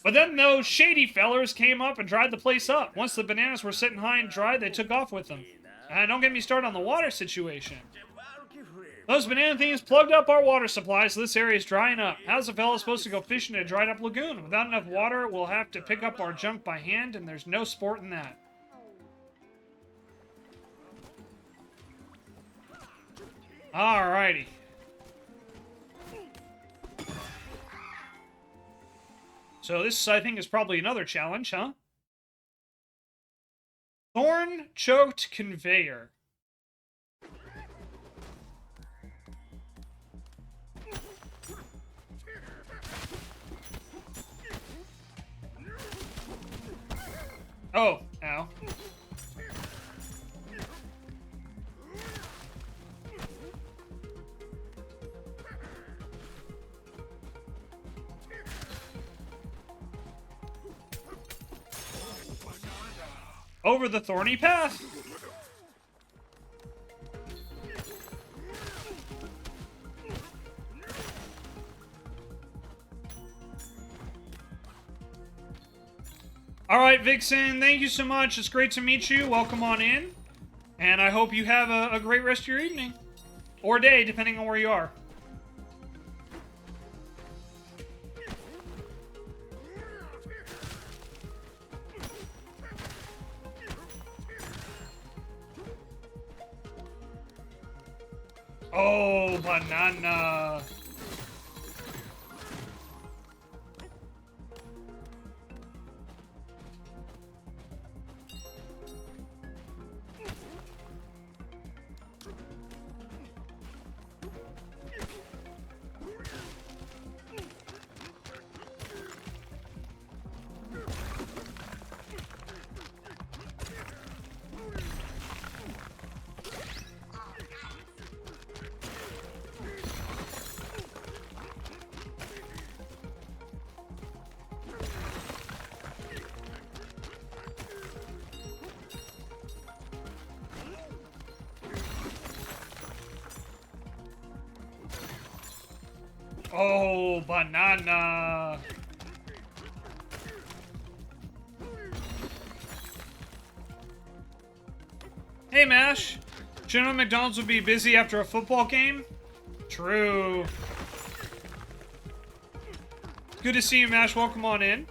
S1: But then those shady fellers came up and dried the place up. Once the bananas were sitting high and dry, they took off with them. And don't get me started on the water situation. Those banana things plugged up our water supply, so this area is drying up. How's a fella supposed to go fishing in a dried up lagoon? Without enough water, we'll have to pick up our junk by hand, and there's no sport in that. Alrighty. So this, I think, is probably another challenge, huh? Thorn-choked conveyor. Oh, ow. Over the thorny path. All right, Vixen, thank you so much. It's great to meet you. Welcome on in. And I hope you have a great rest of your evening. Or day, depending on where you are. Oh, banana. Oh, banana. Hey, Mash. Shouldn't know McDonald's would be busy after a football game? True. Good to see you, Mash. Welcome on in.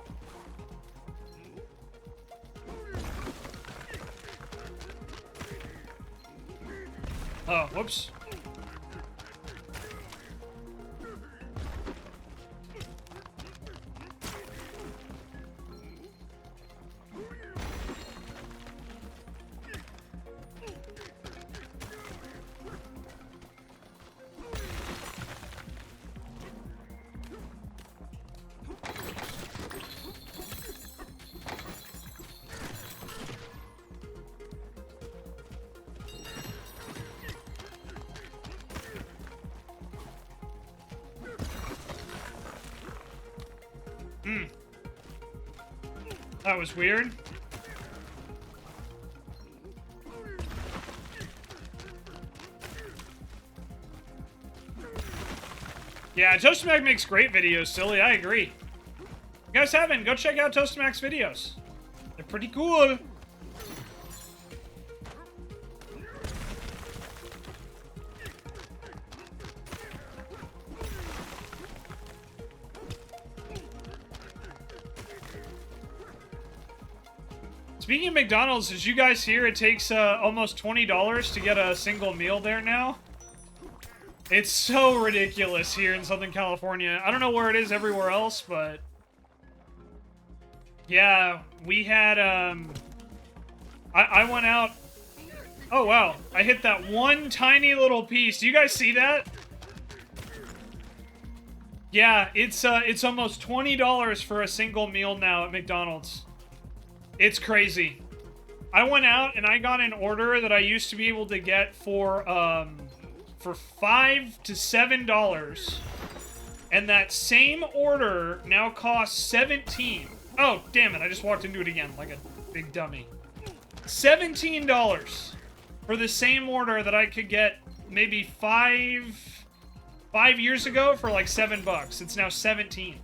S1: Oh, whoops. That was weird. Yeah, Toastamac makes great videos, silly. I agree. If you guys haven't, go check out Toastamac's videos. They're pretty cool. Speaking of McDonald's, did you guys hear it takes almost $20 to get a single meal there now? It's so ridiculous here in Southern California. I don't know where it is everywhere else, but... yeah, we had, I went out... oh, wow. I hit that one tiny little piece. Do you guys see that? Yeah, it's almost $20 for a single meal now at McDonald's. It's crazy. I went out and I got an order that I used to be able to get for $5 to $7. And that same order now costs $17. Oh, damn it. I just walked into it again like a big dummy. $17 for the same order that I could get maybe five years ago for like $7. It's now 17.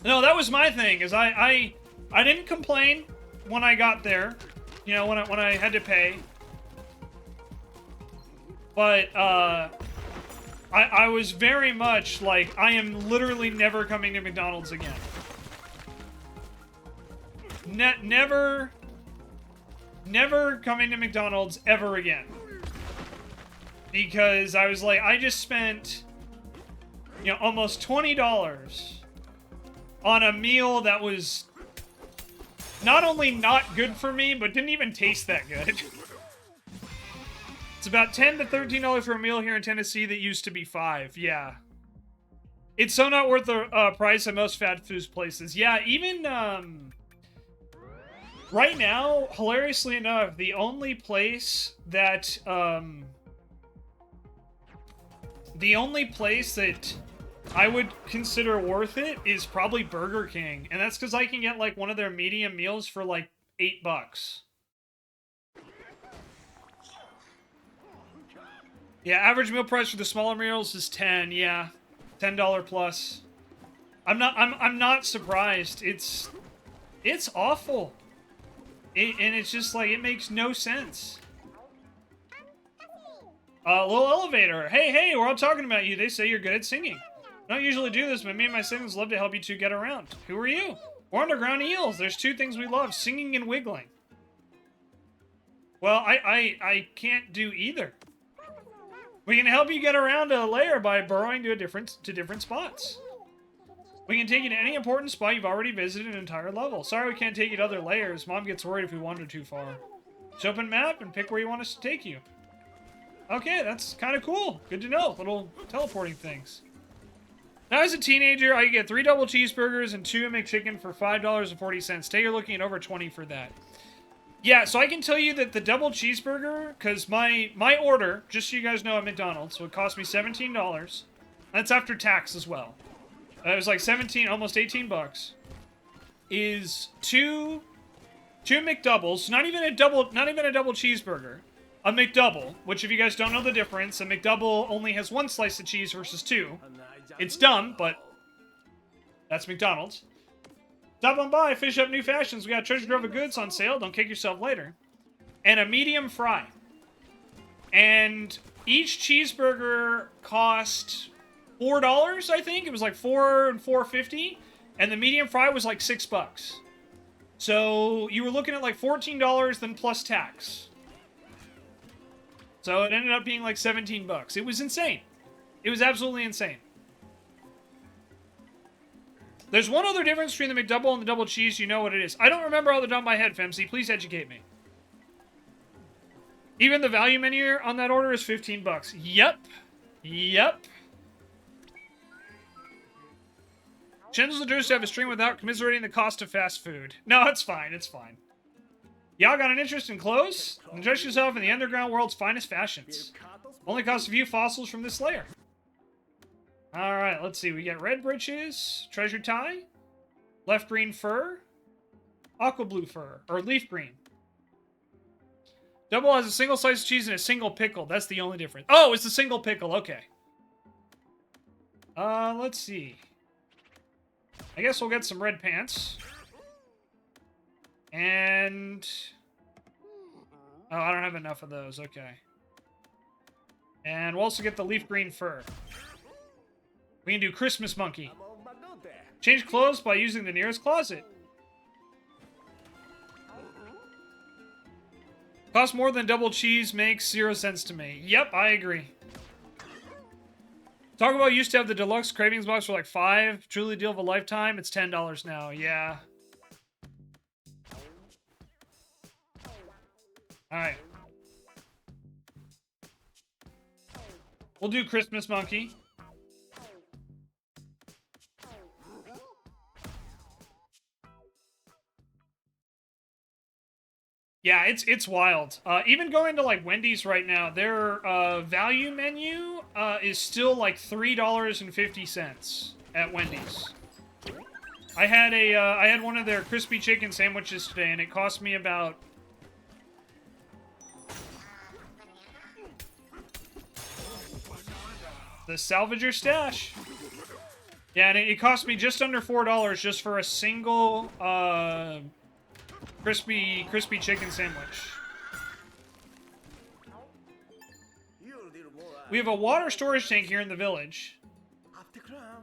S1: No, that was my thing, is I didn't complain when I got there, you know, when I had to pay. But, I was very much like, I am literally never coming to McDonald's again. Never coming to McDonald's ever again. Because I was like, I just spent, you know, almost $20 on a meal that was not only not good for me, but didn't even taste that good. It's about $10 to $13 for a meal here in Tennessee that used to be $5. Yeah. It's so not worth the price of most fast food places. Yeah, even, right now, hilariously enough, the only place that, I would consider worth it is probably Burger King. And that's because I can get, like, one of their medium meals for, like, $8. Yeah, average meal price for the smaller meals is $10. Yeah, $10 plus. I'm not surprised. It's awful. And it's just like, it makes no sense. Little elevator. Hey, we're all talking about you. They say you're good at singing. I don't usually do this, but me and my siblings love to help you two get around. Who are you? We're underground eels. There's two things we love, singing and wiggling. Well, I can't do either. We can help you get around a layer by burrowing to different spots. We can take you to any important spot you've already visited an entire level. Sorry we can't take you to other layers. Mom gets worried if we wander too far. Just open map and pick where you want us to take you. Okay, that's kind of cool. Good to know. Little teleporting things. Now, as a teenager, I could get 3 double cheeseburgers and 2 McChicken for $5.40. Today, you're looking at over $20 for that. Yeah, so I can tell you that the double cheeseburger, because my order, just so you guys know, at McDonald's, would cost me $17. That's after tax as well. It was like 17, almost $18. Is two McDoubles, not even a double cheeseburger. a McDouble, which if you guys don't know the difference, a McDouble only has one slice of cheese versus two. It's dumb, but that's McDonald's. Stop on by, fish up new fashions. We got treasure trove of goods on sale. Don't kick yourself later. And a medium fry. And each cheeseburger cost $4, I think. It was like $4 and $4.50. And the medium fry was like $6. So you were looking at like $14 then plus tax. So it ended up being like $17. It was insane. It was absolutely insane. There's one other difference between the McDouble and the double cheese. You know what it is. I don't remember all the top of my head, Femsy. Please educate me. Even the value menu on that order is $15. Yep. Yep. Shenzo's deserves to have a stream without commiserating the cost of fast food. No, it's fine. It's fine. Y'all got an interest in clothes? Dress yourself in the underground world's finest fashions. Only costs a few fossils from this layer. Alright, let's see. We get red breeches, treasure tie, left green fur, aqua blue fur, or leaf green. Double has a single slice of cheese and a single pickle. That's the only difference. Oh, it's a single pickle. Okay. Let's see. I guess we'll get some red pants. And... oh, I don't have enough of those. Okay. And we'll also get the leaf green fur. We can do Christmas monkey. Change clothes by using the nearest closet. Cost more than double cheese makes 0 sense to me. Yep, I agree. Talk about used to have the deluxe cravings box for like $5. Truly deal of a lifetime. It's $10 now. Yeah. Alright. We'll do Christmas monkey. Yeah, it's wild. Even going to like Wendy's right now, their value menu is still like $3.50 at Wendy's. I had one of their crispy chicken sandwiches today, and it cost me about the salvager stash. Yeah, and it cost me just under $4 just for a single crispy chicken sandwich. We have a water storage tank here in the village.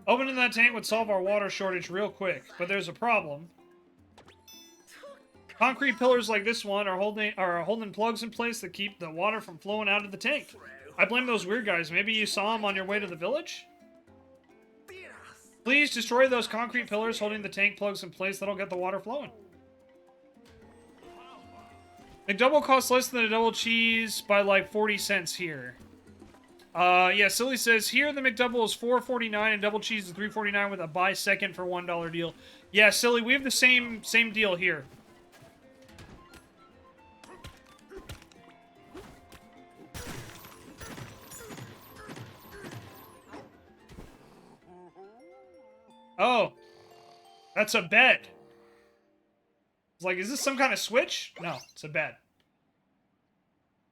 S1: Opening that tank would solve our water shortage real quick, but there's a problem. Concrete pillars like this one are holding plugs in place that keep the water from flowing out of the tank. I blame those weird guys. Maybe you saw them on your way to the village? Please destroy those concrete pillars holding the tank plugs in place. That'll get the water flowing. McDouble costs less than a double cheese by like 40 cents here. Yeah, Silly says, here the McDouble is $4.49 and double cheese is $3.49 with a buy second for $1 deal. Yeah, Silly, we have the same deal here. Oh. That's a bed. It's like, is this some kind of switch? No, it's a bed.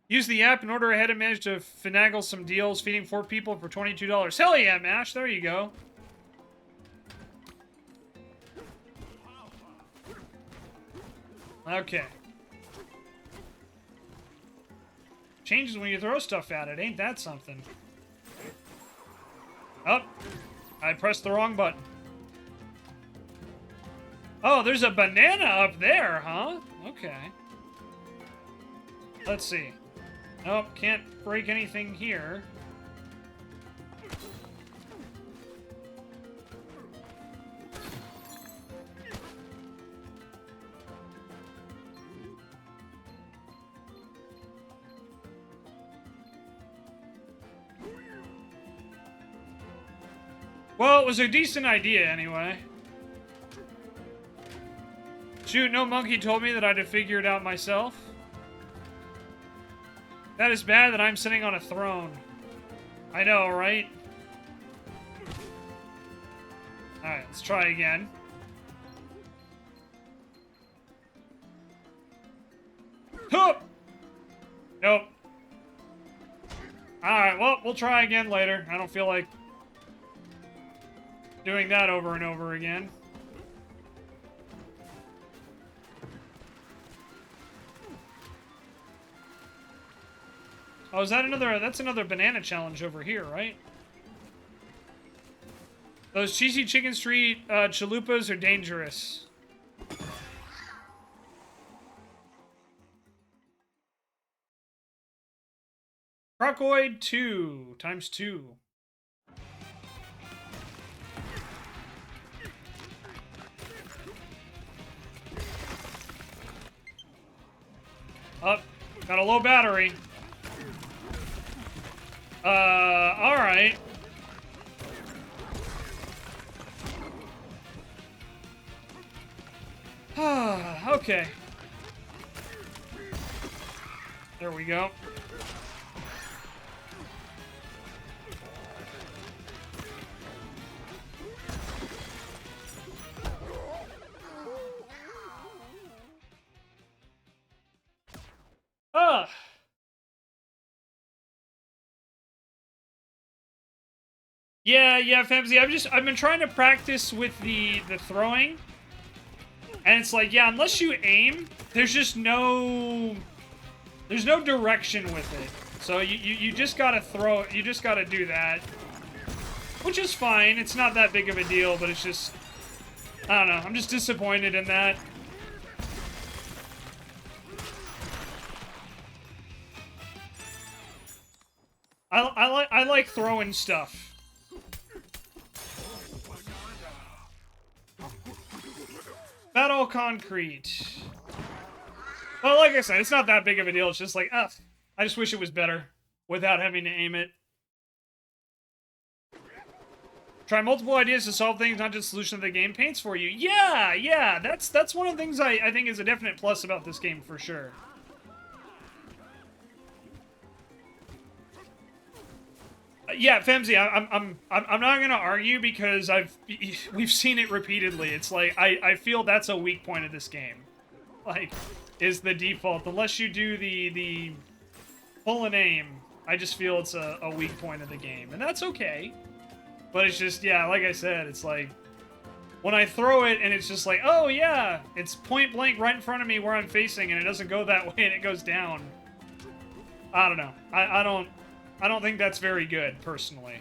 S1: Use the app in order ahead and manage to finagle some deals, feeding 4 people for $22. Hell yeah, Mash. There you go. Okay. Changes when you throw stuff at it. Ain't that something? Oh. I pressed the wrong button. Oh, there's a banana up there, huh? Okay. Let's see. Nope, can't break anything here. Well, it was a decent idea anyway. Shoot, no monkey told me that I'd have figured it out myself. That is bad that I'm sitting on a throne. I know, right? Alright, let's try again. Hup! Nope. Alright, well, we'll try again later. I don't feel like doing that over and over again. Oh, is that another... That's another banana challenge over here, right? Those cheesy chicken street chalupas are dangerous. Crocoid 2 times 2. Up. Got a low battery. Alright. Okay. There we go. Yeah, Femsy, I've been trying to practice with the throwing. And it's like, yeah, unless you aim, there's no direction with it. So you just gotta throw it, you just gotta do that. Which is fine, it's not that big of a deal, but it's just, I don't know, I'm just disappointed in that. I like throwing stuff. Battle concrete. Well, like I said, it's not that big of a deal. It's just like, I just wish it was better without having to aim it. Try multiple ideas to solve things, not just solution that the game paints for you. Yeah, that's one of the things I think is a definite plus about this game for sure. Yeah, Femsy, I'm not gonna argue because we've seen it repeatedly. It's like I feel that's a weak point of this game. Like, is the default unless you do the pull and aim. I just feel it's a weak point of the game, and that's okay. But it's just, yeah, like I said, it's like when I throw it and it's just like, oh yeah, it's point blank right in front of me where I'm facing, and it doesn't go that way and it goes down. I don't know. I don't think that's very good, personally.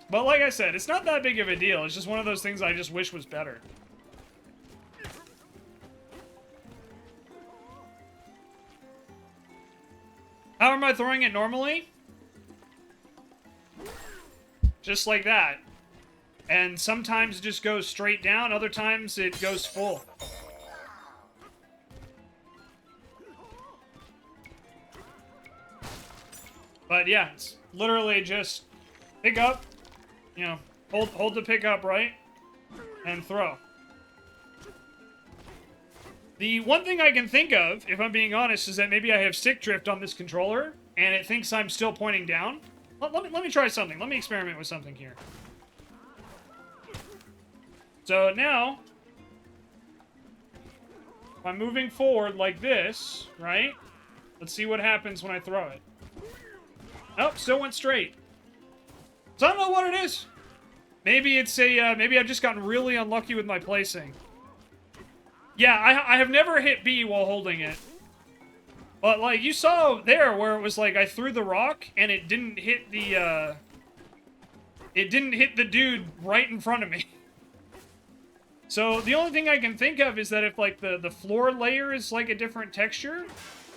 S1: But like I said, it's not that big of a deal. It's just one of those things I just wish was better. How am I throwing it normally? Just like that. And sometimes it just goes straight down, other times it goes full. But yeah, it's literally just pick up, you know, hold the pick up right, and throw. The one thing I can think of, if I'm being honest, is that maybe I have stick drift on this controller, and it thinks I'm still pointing down. Let me try something. Let me experiment with something here. So now, if I'm moving forward like this, right? Let's see what happens when I throw it. Nope, still went straight. So I don't know what it is. Maybe it's a, maybe I've just gotten really unlucky with my placing. Yeah, I have never hit B while holding it. But, like, you saw there where it was like I threw the rock and it didn't hit the, it didn't hit the dude right in front of me. So the only thing I can think of is that if, like, the floor layer is, like, a different texture,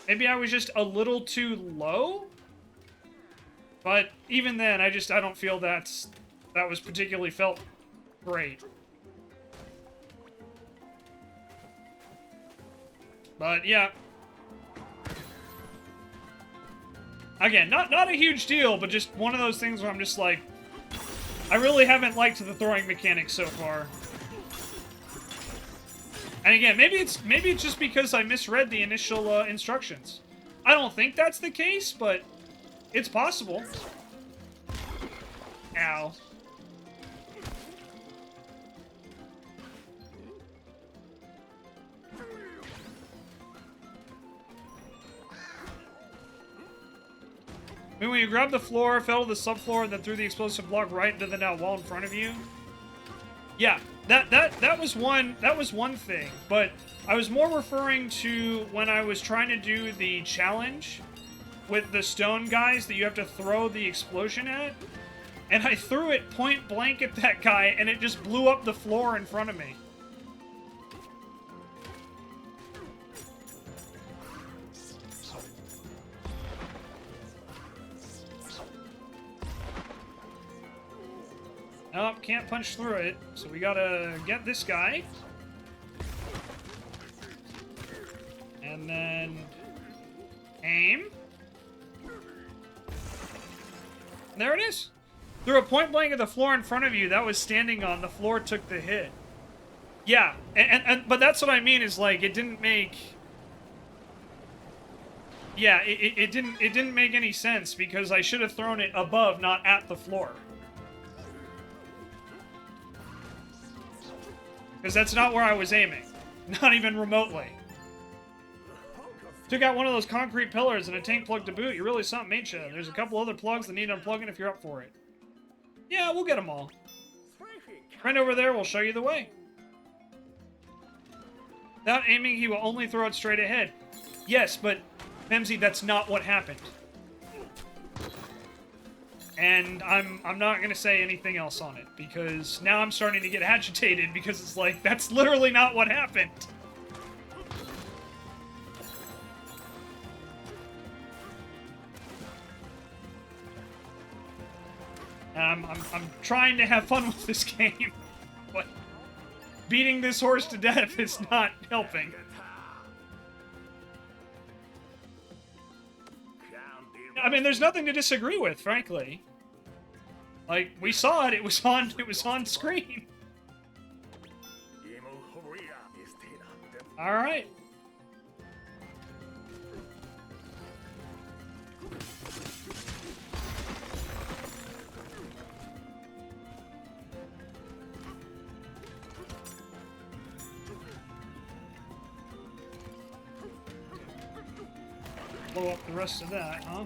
S1: maybe I was just a little too low? But even then, I don't feel that was particularly felt great. But yeah. Again, not a huge deal, but just one of those things where I'm just like, I really haven't liked the throwing mechanics so far. And again, maybe it's just because I misread the initial instructions. I don't think that's the case, but it's possible. Ow. I mean, when you grab the floor, fell to the subfloor, and then threw the explosive block right into the now wall in front of you. Yeah, that was one thing, but I was more referring to when I was trying to do the challenge with the stone guys that you have to throw the explosion at, and I threw it point blank at that guy, and it just blew up the floor in front of me. Nope, can't punch through it, so we gotta get this guy. And then... aim. There it is. Threw a point blank at the floor in front of you that was standing on, the floor took the hit. Yeah, but that's what I mean is, like, it didn't make... Yeah, it didn't make any sense, because I should have thrown it above, not at the floor. Because that's not where I was aiming. Not even remotely. Took out one of those concrete pillars and a tank plug to boot. You're really something, ain't ya? There's a couple other plugs that need unplugging if you're up for it. Yeah, we'll get them all. Friend over there will show you the way. Without aiming, he will only throw it straight ahead. Yes, but, Memsy, that's not what happened. And I'm not going to say anything else on it, because now I'm starting to get agitated, because it's like, that's literally not what happened. And I'm trying to have fun with this game, but beating this horse to death is not helping. I mean, there's nothing to disagree with, frankly. Like, we saw it, it was on screen. Alright. Blow up the rest of that, huh?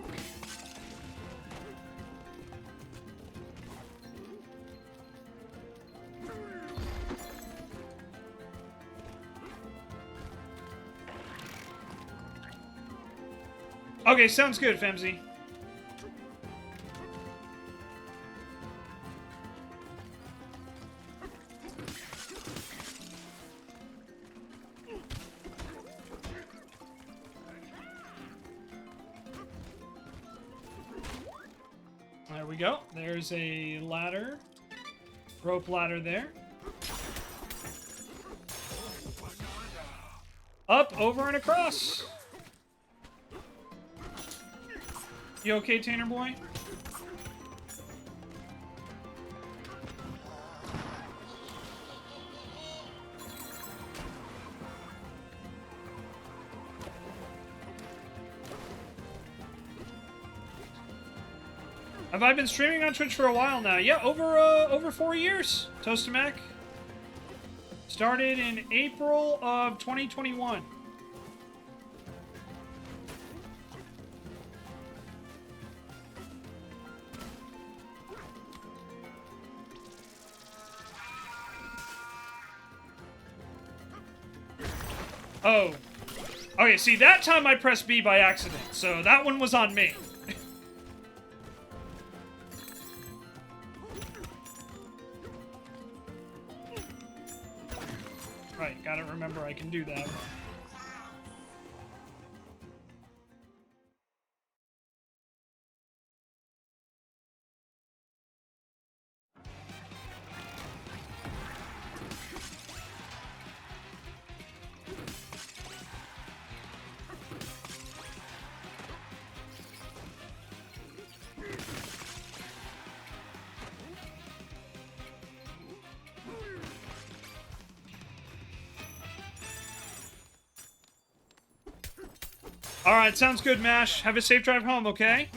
S1: Okay, sounds good, Femsy. There we go. There's a ladder. Rope ladder there. Up, over, and across. You okay, Tanner boy? Have I been streaming on Twitch for a while now? Yeah, over 4 years. Toastamac. Started in April of 2021. Oh. Okay, see, that time I pressed B by accident, so that one was on me. Right, gotta remember I can do that. Alright, sounds good, Mash. Have a safe drive home, okay?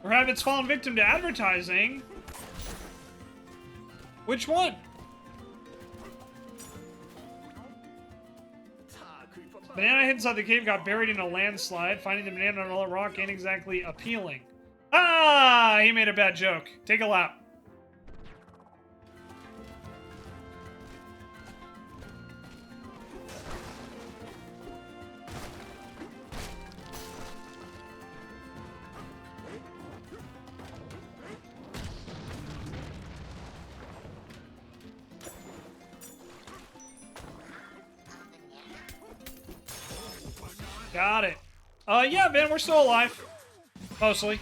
S1: Rabbit's fallen victim to advertising. Which one? Banana hid inside the cave, got buried in a landslide. Finding the banana on a rock ain't exactly appealing. Ah, he made a bad joke. Take a lap. Got it. Yeah, Ben, we're still alive. Mostly.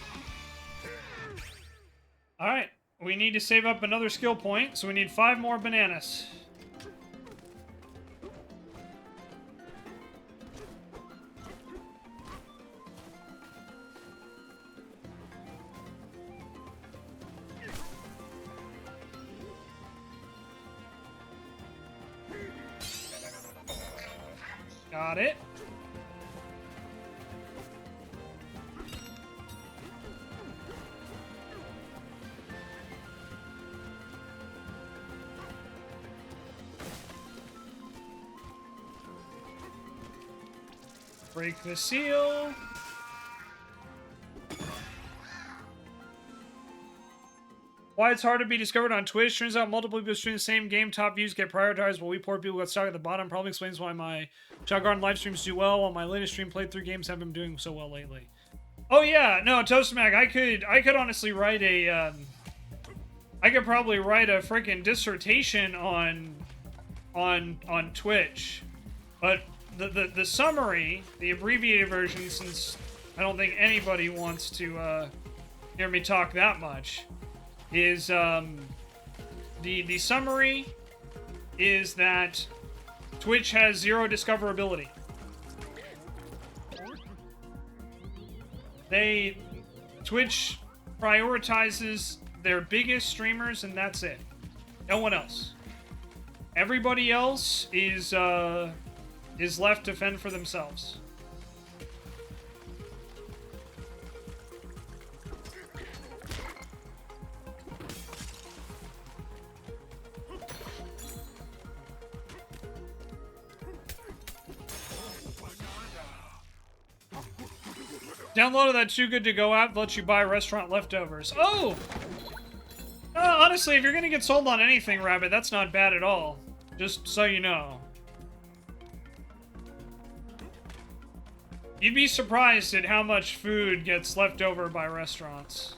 S1: Alright. We need to save up another skill point, so we need 5 more bananas. Got it. Break the seal. Why it's hard to be discovered on Twitch. Turns out multiple people stream the same game. Top views get prioritized while we poor people get stuck at the bottom. Probably explains why my Child Garden live streams do well while my latest stream playthrough games have been doing so well lately. Oh yeah, no, Toastmag, I could honestly write a I could probably write a freaking dissertation on Twitch. But the summary, the abbreviated version, since I don't think anybody wants to hear me talk that much, is the summary is that Twitch has 0 discoverability. Twitch prioritizes their biggest streamers, and that's it. No one else. Everybody else is left to fend for themselves. Downloaded that Too Good To Go app, lets you buy restaurant leftovers. Oh! Honestly, if you're gonna get sold on anything, Rabbit, that's not bad at all. Just so you know. You'd be surprised at how much food gets left over by restaurants.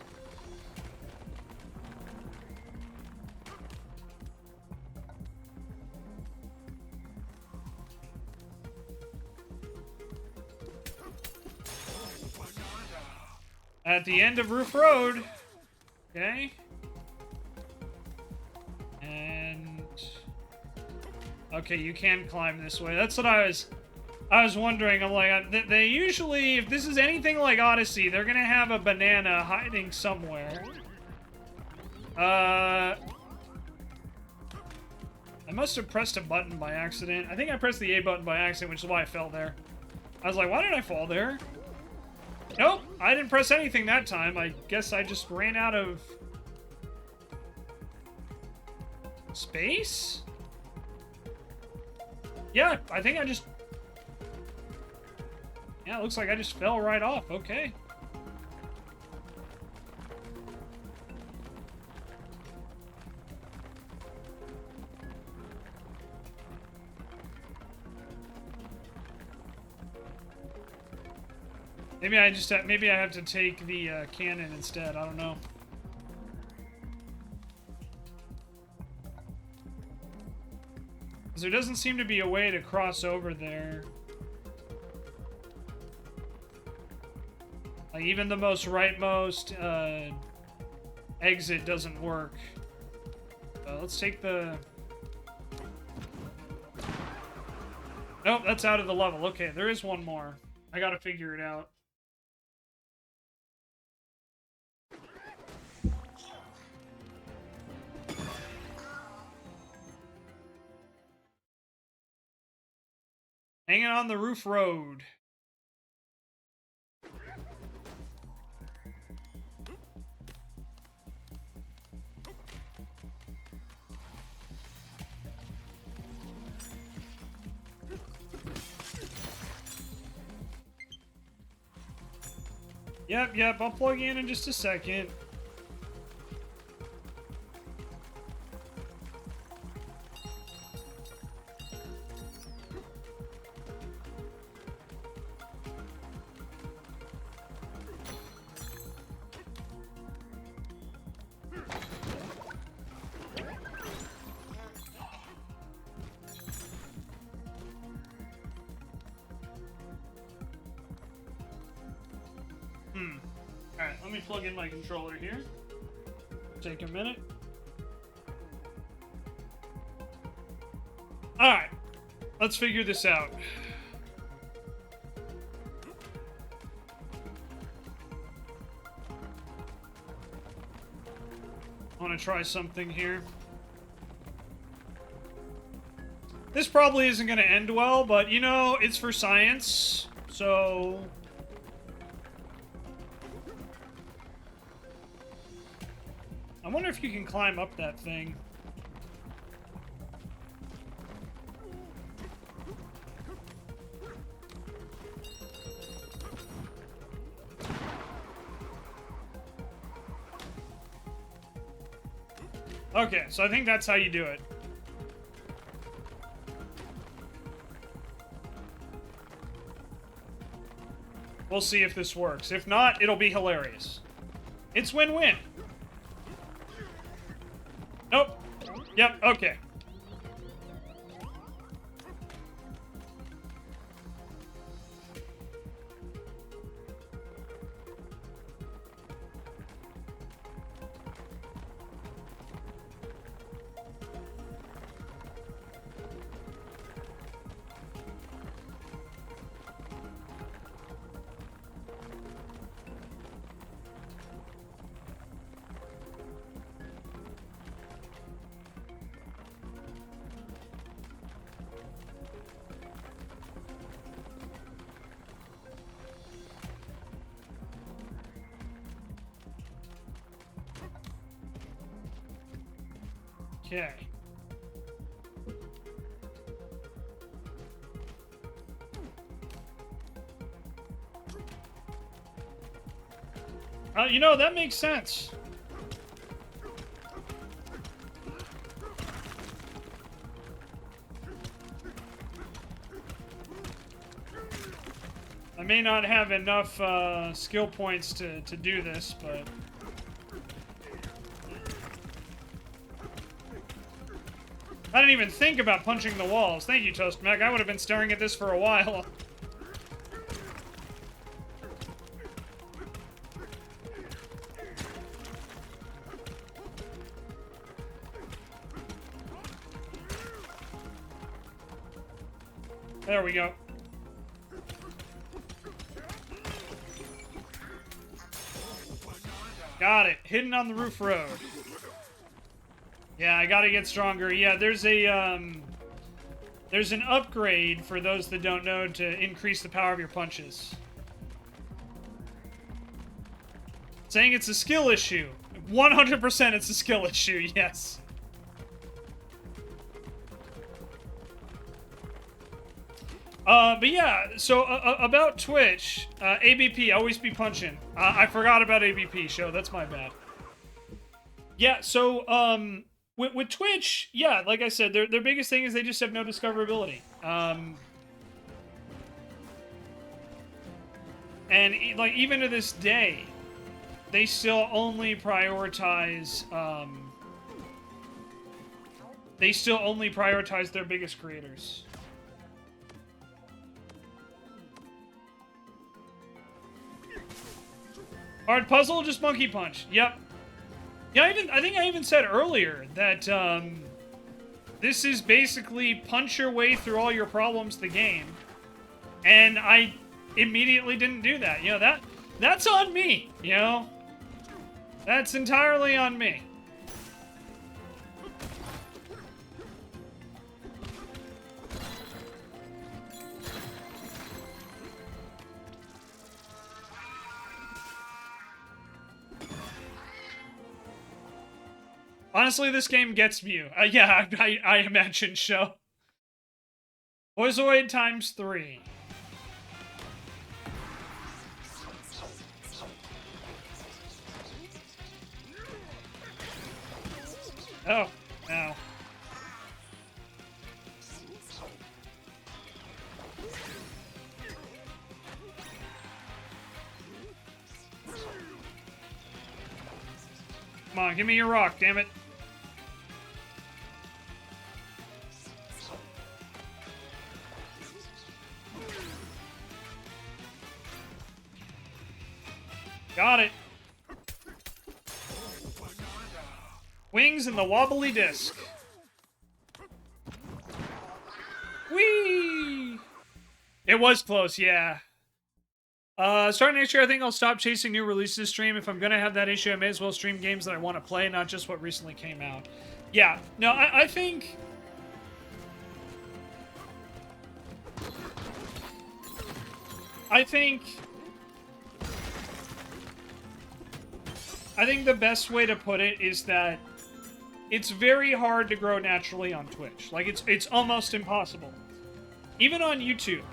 S1: At the end of Roof Road. Okay. And... okay, you can climb this way. That's what I was wondering. I'm like, they usually, if this is anything like Odyssey, they're gonna have a banana hiding somewhere. I must have pressed a button by accident. I think I pressed the A button by accident, which is why I fell there. I was like, why did I fall there? Nope, I didn't press anything that time. I guess I just ran out of... space? Yeah, I think I just... yeah, it looks like I just fell right off. Okay. Maybe I just maybe I have to take the cannon instead. I don't know. Because there doesn't seem to be a way to cross over there. Like even the most rightmost exit doesn't work. Let's take the... nope, that's out of the level. Okay, there is one more. I gotta figure it out. Hanging on the Roof Road. Yep, I'll plug you in just a second. Alright, let me plug in my controller here. Take a minute. Alright, let's figure this out. I want to try something here. This probably isn't going to end well, but you know, it's for science, so... I wonder if you can climb up that thing. Okay, so I think that's how you do it. We'll see if this works. If not, it'll be hilarious. It's win-win. Nope. Yep, okay. Okay. You know, that makes sense. I may not have enough skill points to do this, but... I didn't even think about punching the walls. Thank you, Toast Mac. I would have been staring at this for a while. There we go. Got it. Hidden on the roof road. Yeah, I gotta get stronger. Yeah, there's an upgrade, for those that don't know, to increase the power of your punches. Saying it's a skill issue. 100% it's a skill issue, yes. But yeah, so about Twitch, ABP, always be punching. I forgot about ABP, show, that's my bad. Yeah, so, with Twitch, yeah, like I said, their biggest thing is they just have no discoverability. And, like, even to this day, they still only prioritize, their biggest creators. Hard puzzle, just monkey punch. Yep. Yeah, I think I even said earlier that this is basically punch your way through all your problems the game, and I immediately didn't do that. You know, that's on me. You know, that's entirely on me. Honestly, this game gets me. Yeah, I imagine, show. Boyzoid ×3. Oh, no. Come on, give me your rock, damn it. Got it. Wings and the wobbly disc. Whee! It was close, yeah. Starting next year, I think I'll stop chasing new releases stream. If I'm gonna have that issue, I may as well stream games that I want to play, not just what recently came out. Yeah, no, I think... I think the best way to put it is that it's very hard to grow naturally on Twitch. Like, it's almost impossible. Even on YouTube.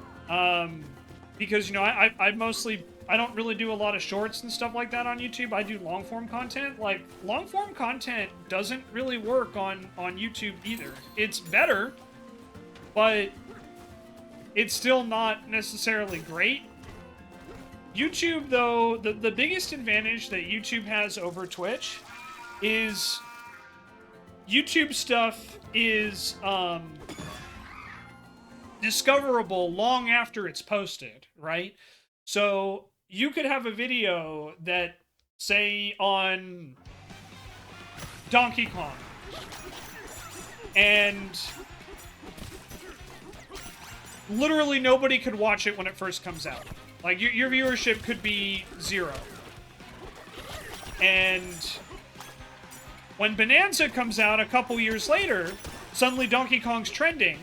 S1: Because, you know, I mostly... I don't really do a lot of shorts and stuff like that on YouTube. I do long-form content. Like, long-form content doesn't really work on YouTube either. It's better, but it's still not necessarily great. YouTube, though, the biggest advantage that YouTube has over Twitch is YouTube stuff is discoverable long after it's posted, right? So you could have a video that, say, on Donkey Kong, and literally nobody could watch it when it first comes out. Like, your viewership could be 0. And when Bananza comes out a couple years later, suddenly Donkey Kong's trending,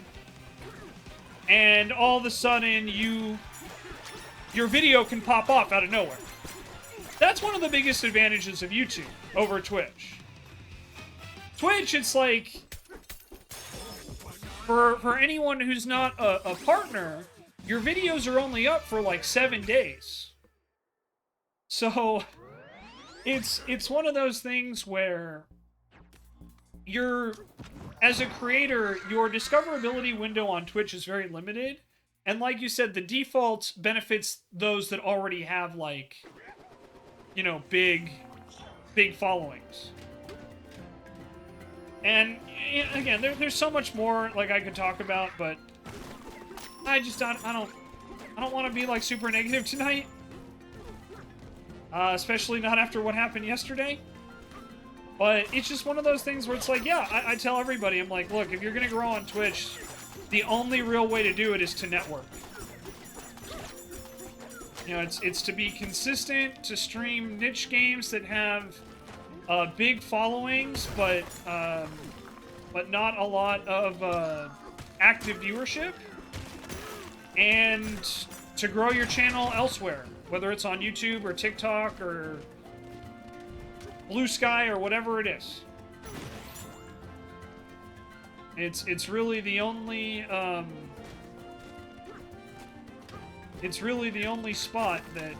S1: and all of a sudden your video can pop off out of nowhere. That's one of the biggest advantages of YouTube over Twitch. Twitch, it's like, for anyone who's not a partner, your videos are only up for like 7 days. So it's one of those things where as a creator, your discoverability window on Twitch is very limited. And like you said, the default benefits those that already have, like, you know, big followings. And again, there's so much more like I could talk about, but I don't want to be like super negative tonight. Especially not after what happened yesterday. But it's just one of those things where it's like, yeah, I tell everybody, I'm like, look, if you're gonna grow on Twitch, the only real way to do it is to network. You know, it's to be consistent, to stream niche games that have big followings, but not a lot of active viewership, and to grow your channel elsewhere, whether it's on YouTube or TikTok or Blue Sky or whatever it is. It's really the only spot that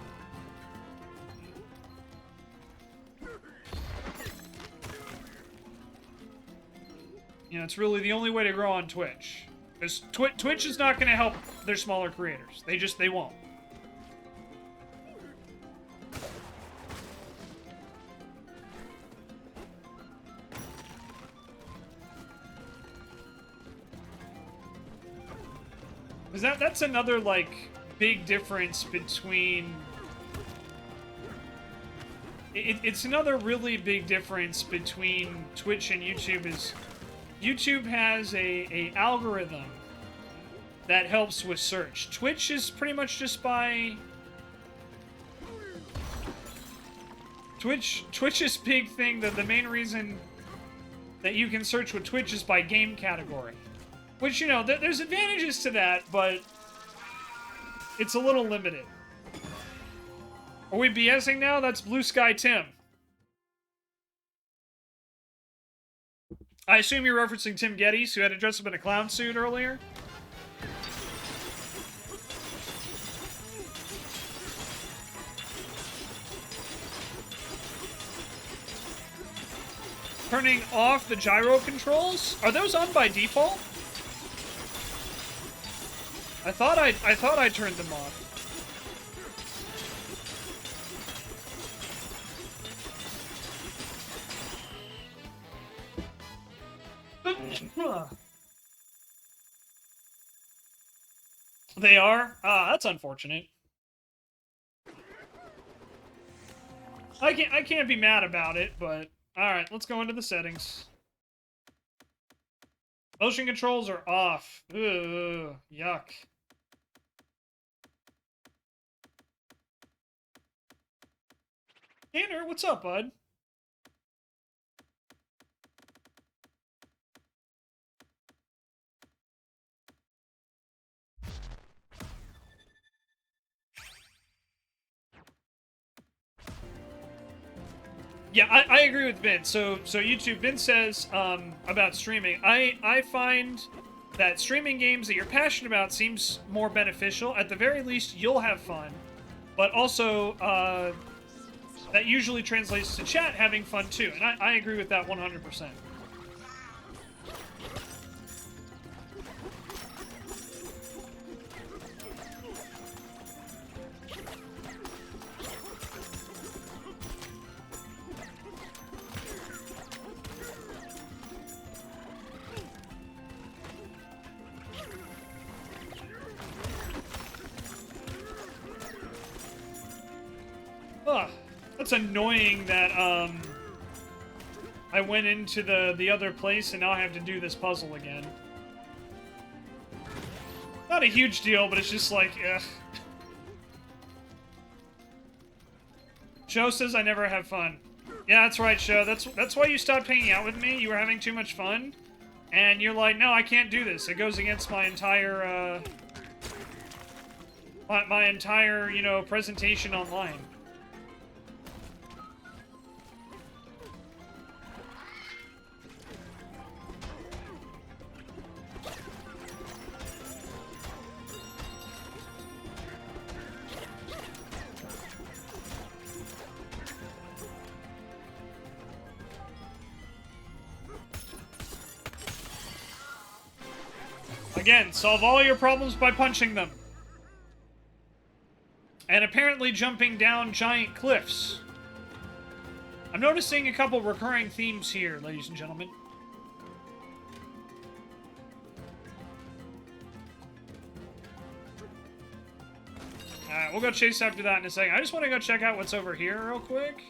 S1: you know, it's really the only way to grow on Twitch. Because Twitch is not going to help their smaller creators. They won't. Because that's another, like, big difference between... It's another really big difference between Twitch and YouTube is YouTube has a algorithm that helps with search. Twitch is pretty much just by... Twitch's big thing, the main reason that you can search with Twitch is by game category. Which, you know, there's advantages to that, but it's a little limited. Are we BSing now? That's Blue Sky Tim. I assume you're referencing Tim Geddes, who had to dress up in a clown suit earlier? turning off the gyro controls. Are those on by default? I thought I turned them off. They are? Ah, that's unfortunate. I can't be mad about it, but alright, let's go into the settings. Motion controls are off. Ugh, yuck. Tanner, what's up, bud? Yeah, I agree with Ben. So YouTube, Ben says about streaming. I find that streaming games that you're passionate about seems more beneficial. At the very least, you'll have fun. But also, that usually translates to chat having fun too. And I agree with that 100%. Ugh, that's annoying that I went into the other place and now I have to do this puzzle again. Not a huge deal, but it's just like, ugh. Sho says I never have fun. Yeah, that's right, Sho. That's why you stopped hanging out with me. You were having too much fun, and you're like, no, I can't do this. It goes against my entire my entire, you know, presentation online. Again, solve all your problems by punching them. And apparently jumping down giant cliffs. I'm noticing a couple recurring themes here, ladies and gentlemen. Alright, we'll go chase after that in a second. I just want to go check out what's over here real quick.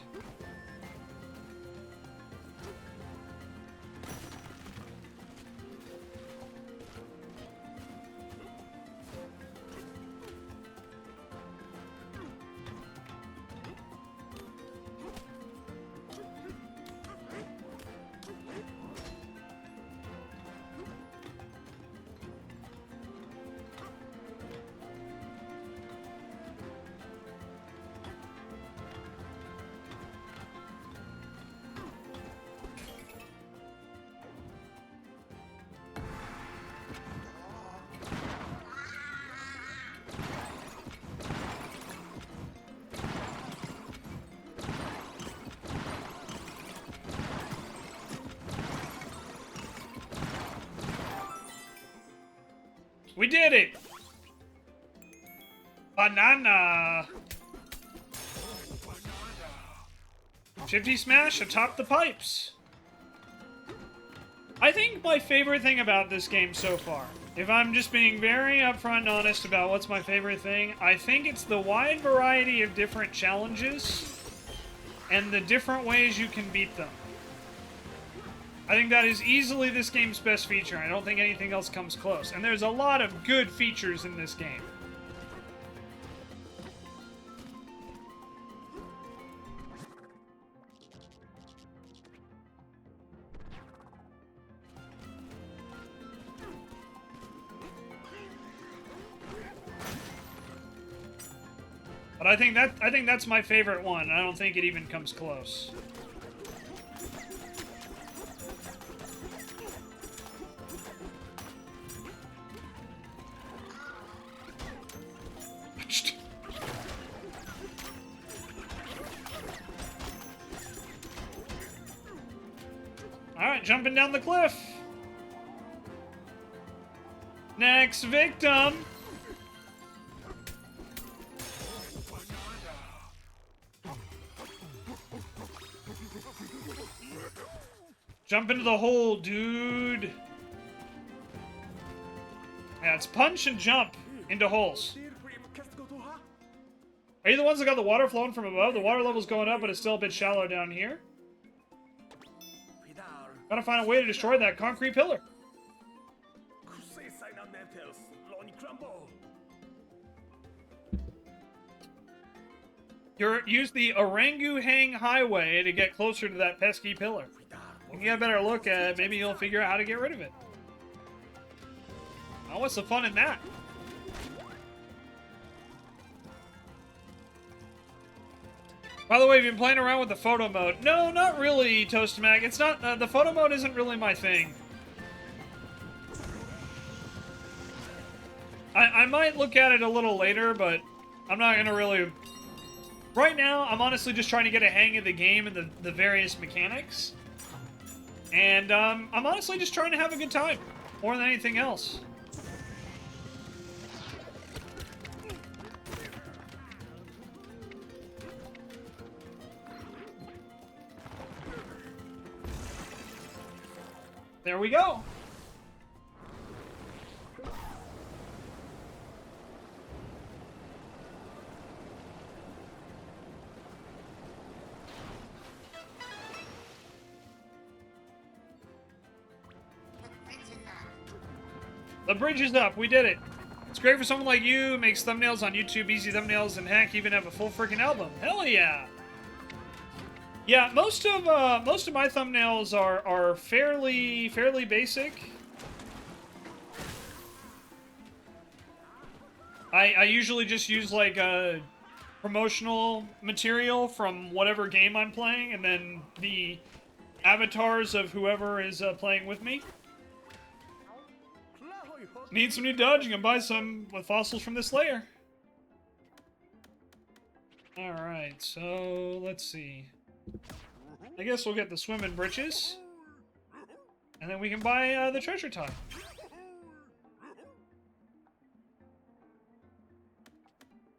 S1: We did it! Banana! 50 smash atop the pipes! I think my favorite thing about this game so far, if I'm just being very upfront and honest about what's my favorite thing, I think it's the wide variety of different challenges and the different ways you can beat them. I think that is easily this game's best feature. I don't think anything else comes close. And there's a lot of good features in this game. But I think that's my favorite one. I don't think it even comes close. Alright, jumping down the cliff. Next victim. Jump into the hole, dude. Yeah, it's punch and jump into holes. Are you the ones that got the water flowing from above? The water level's going up, but it's still a bit shallow down here. Gotta find a way to destroy that concrete pillar. Use the Orangutan Highway to get closer to that pesky pillar. You can get a better look at it, maybe you'll figure out how to get rid of it. Oh, what's the fun in that? By the way, have you been playing around with the photo mode? No, not really, Toastmag. It's not, the photo mode isn't really my thing. I might look at it a little later, but I'm not gonna really... Right now, I'm honestly just trying to get a hang of the game and the various mechanics. And, I'm honestly just trying to have a good time, more than anything else. There we go. The bridge is up. We did it. It's great for someone like you. Makes thumbnails on YouTube easy thumbnails, and heck, even have a full freaking album. Hell yeah. Yeah, most of my thumbnails are fairly basic. I usually just use like promotional material from whatever game I'm playing, and then the avatars of whoever is playing with me. Need some new dodge? You can buy some with fossils from this layer. Alright, so let's see. I guess we'll get the swimming britches. And then we can buy the treasure tie.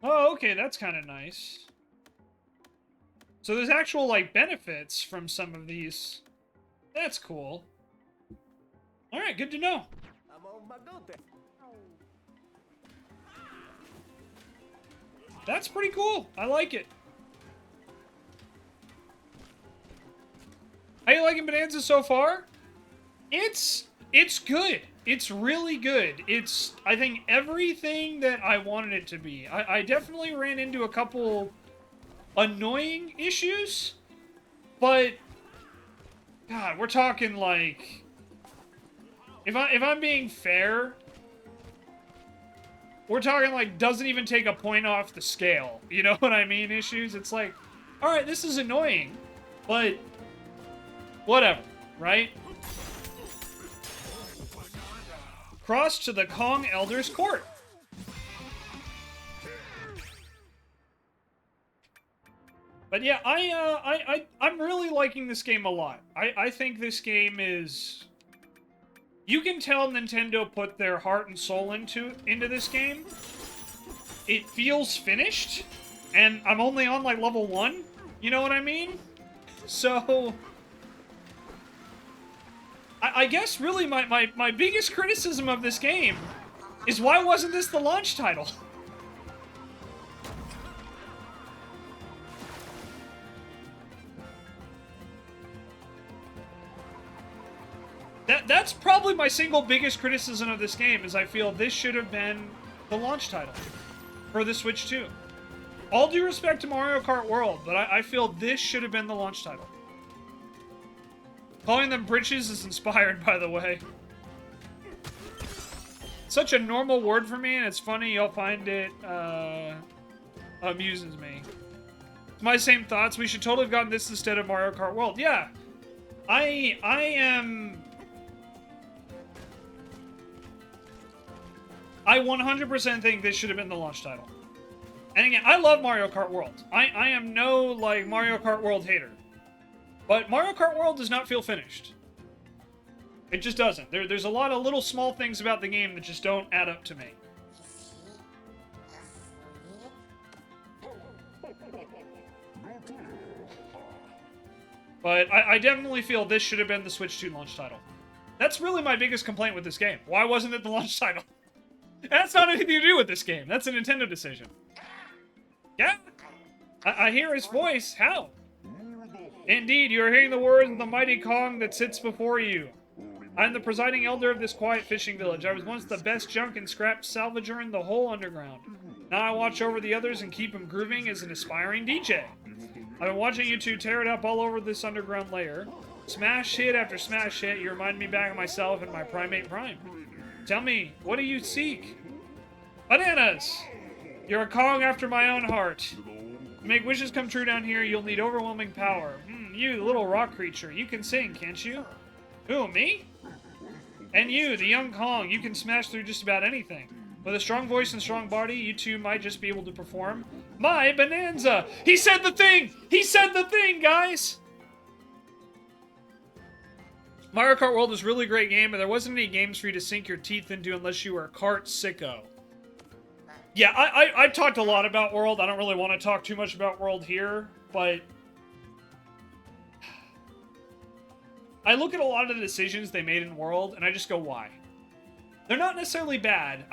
S1: Oh, okay, that's kind of nice. So there's actual, like, benefits from some of these. That's cool. Alright, good to know. That's pretty cool. I like it. How you liking Bonanza so far? It's good. It's really good. It's, I think, everything that I wanted it to be. I definitely ran into a couple annoying issues, but God, we're talking like, if I'm being fair, we're talking like doesn't even take a point off the scale. You know what I mean? Issues. It's like, all right, this is annoying, but whatever, right? Cross to the Kong Elder's Court. But yeah, I'm really liking this game a lot. I think this game is... You can tell Nintendo put their heart and soul into this game. It feels finished, and I'm only on like level 1. You know what I mean? So... I guess really my biggest criticism of this game is why wasn't this the launch title? That's probably my single biggest criticism of this game, is I feel this should have been the launch title for the Switch 2. All due respect to Mario Kart World, but I feel this should have been the launch title. Calling them britches is inspired, by the way. Such a normal word for me, and it's funny you'll find it amuses me. My same thoughts. We should totally have gotten this instead of Mario Kart World. Yeah, I 100% think this should have been the launch title. And again, I love Mario Kart World. I am no, like, Mario Kart World hater. But Mario Kart World does not feel finished. It just doesn't. There's a lot of little small things about the game that just don't add up to me.
S2: Is he asleep?
S1: But I definitely feel this should have been the Switch 2 launch title. That's really my biggest complaint with this game. Why wasn't it the launch title? That's not anything to do with this game. That's a Nintendo decision. Yeah? I hear his voice. How? Indeed, you are hearing the words of the mighty Kong that sits before you. I am the presiding elder of this quiet fishing village. I was once the best junk and scrap salvager in the whole underground. Now I watch over the others and keep them grooving as an aspiring DJ. I've been watching you two tear it up all over this underground lair. Smash hit after smash hit, you remind me back of myself and my primate prime. Tell me, what do you seek? Bananas! You're a Kong after my own heart. To make wishes come true down here, you'll need overwhelming power. You, the little rock creature, you can sing, can't you? Who, me? And you, the young Kong, you can smash through just about anything. With a strong voice and strong body, you two might just be able to perform my Bananza! He said the thing! He said the thing, guys! Mario Kart World is a really great game, but there wasn't any games for you to sink your teeth into unless you were a kart sicko. Yeah, I've talked a lot about World. I don't really want to talk too much about World here, but I look at a lot of the decisions they made in World, and I just go, why? They're not necessarily bad.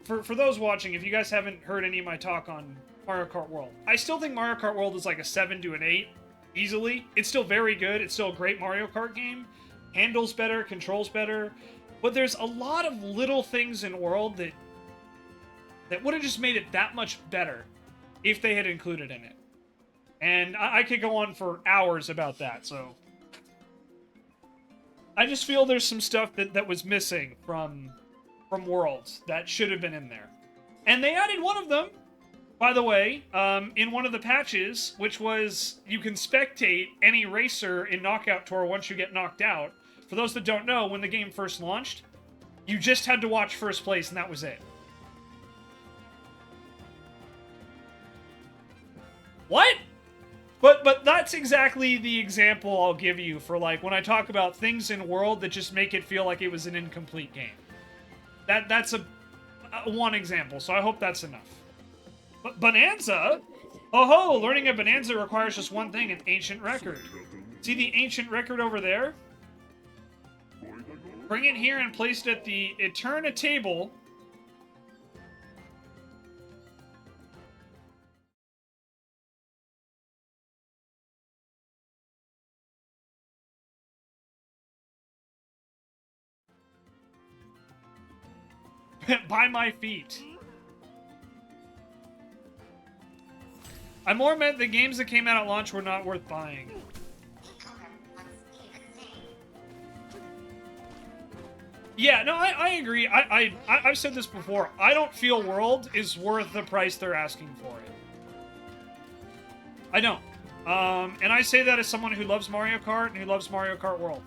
S1: For those watching, if you guys haven't heard any of my talk on Mario Kart World, I still think Mario Kart World is like a 7 to an 8, easily. It's still very good. It's still a great Mario Kart game. Handles better, controls better. But there's a lot of little things in World that would have just made it that much better if they had included in it. And I could go on for hours about that, so I just feel there's some stuff that was missing from Worlds that should have been in there. And they added one of them, by the way, in one of the patches, which was you can spectate any racer in Knockout Tour once you get knocked out. For those that don't know, when the game first launched, you just had to watch first place and that was it. What? But that's exactly the example I'll give you for, like, when I talk about things in World that just make it feel like it was an incomplete game. That's a one example, so I hope that's enough. But Bananza? Oh ho! Learning a Bananza requires just one thing, an ancient record. See the ancient record over there? Bring it here and place it at the Eterna table. By my feet. I more meant the games that came out at launch were not worth buying. Yeah, no, I agree. I've said this before. I don't feel World is worth the price they're asking for it. I don't. And I say that as someone who loves Mario Kart and who loves Mario Kart World.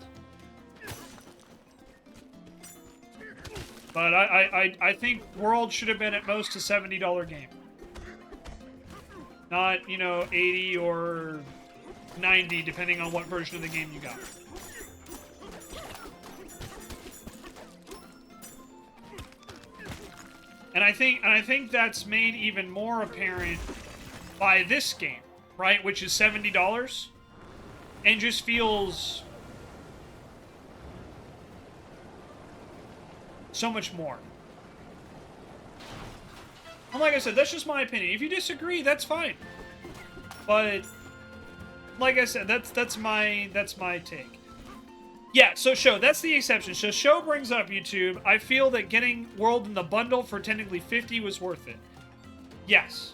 S1: But I think World should have been at most a $70 game. Not, 80 or 90, depending on what version of the game you got. And I think that's made even more apparent by this game, right? Which is $70 and just feels so much more. And like I said, that's just my opinion. If you disagree, that's fine. But like I said, that's my take. Yeah, so Show, that's the exception. So Show brings up YouTube. I feel that getting World in the bundle for technically $50 was worth it. Yes.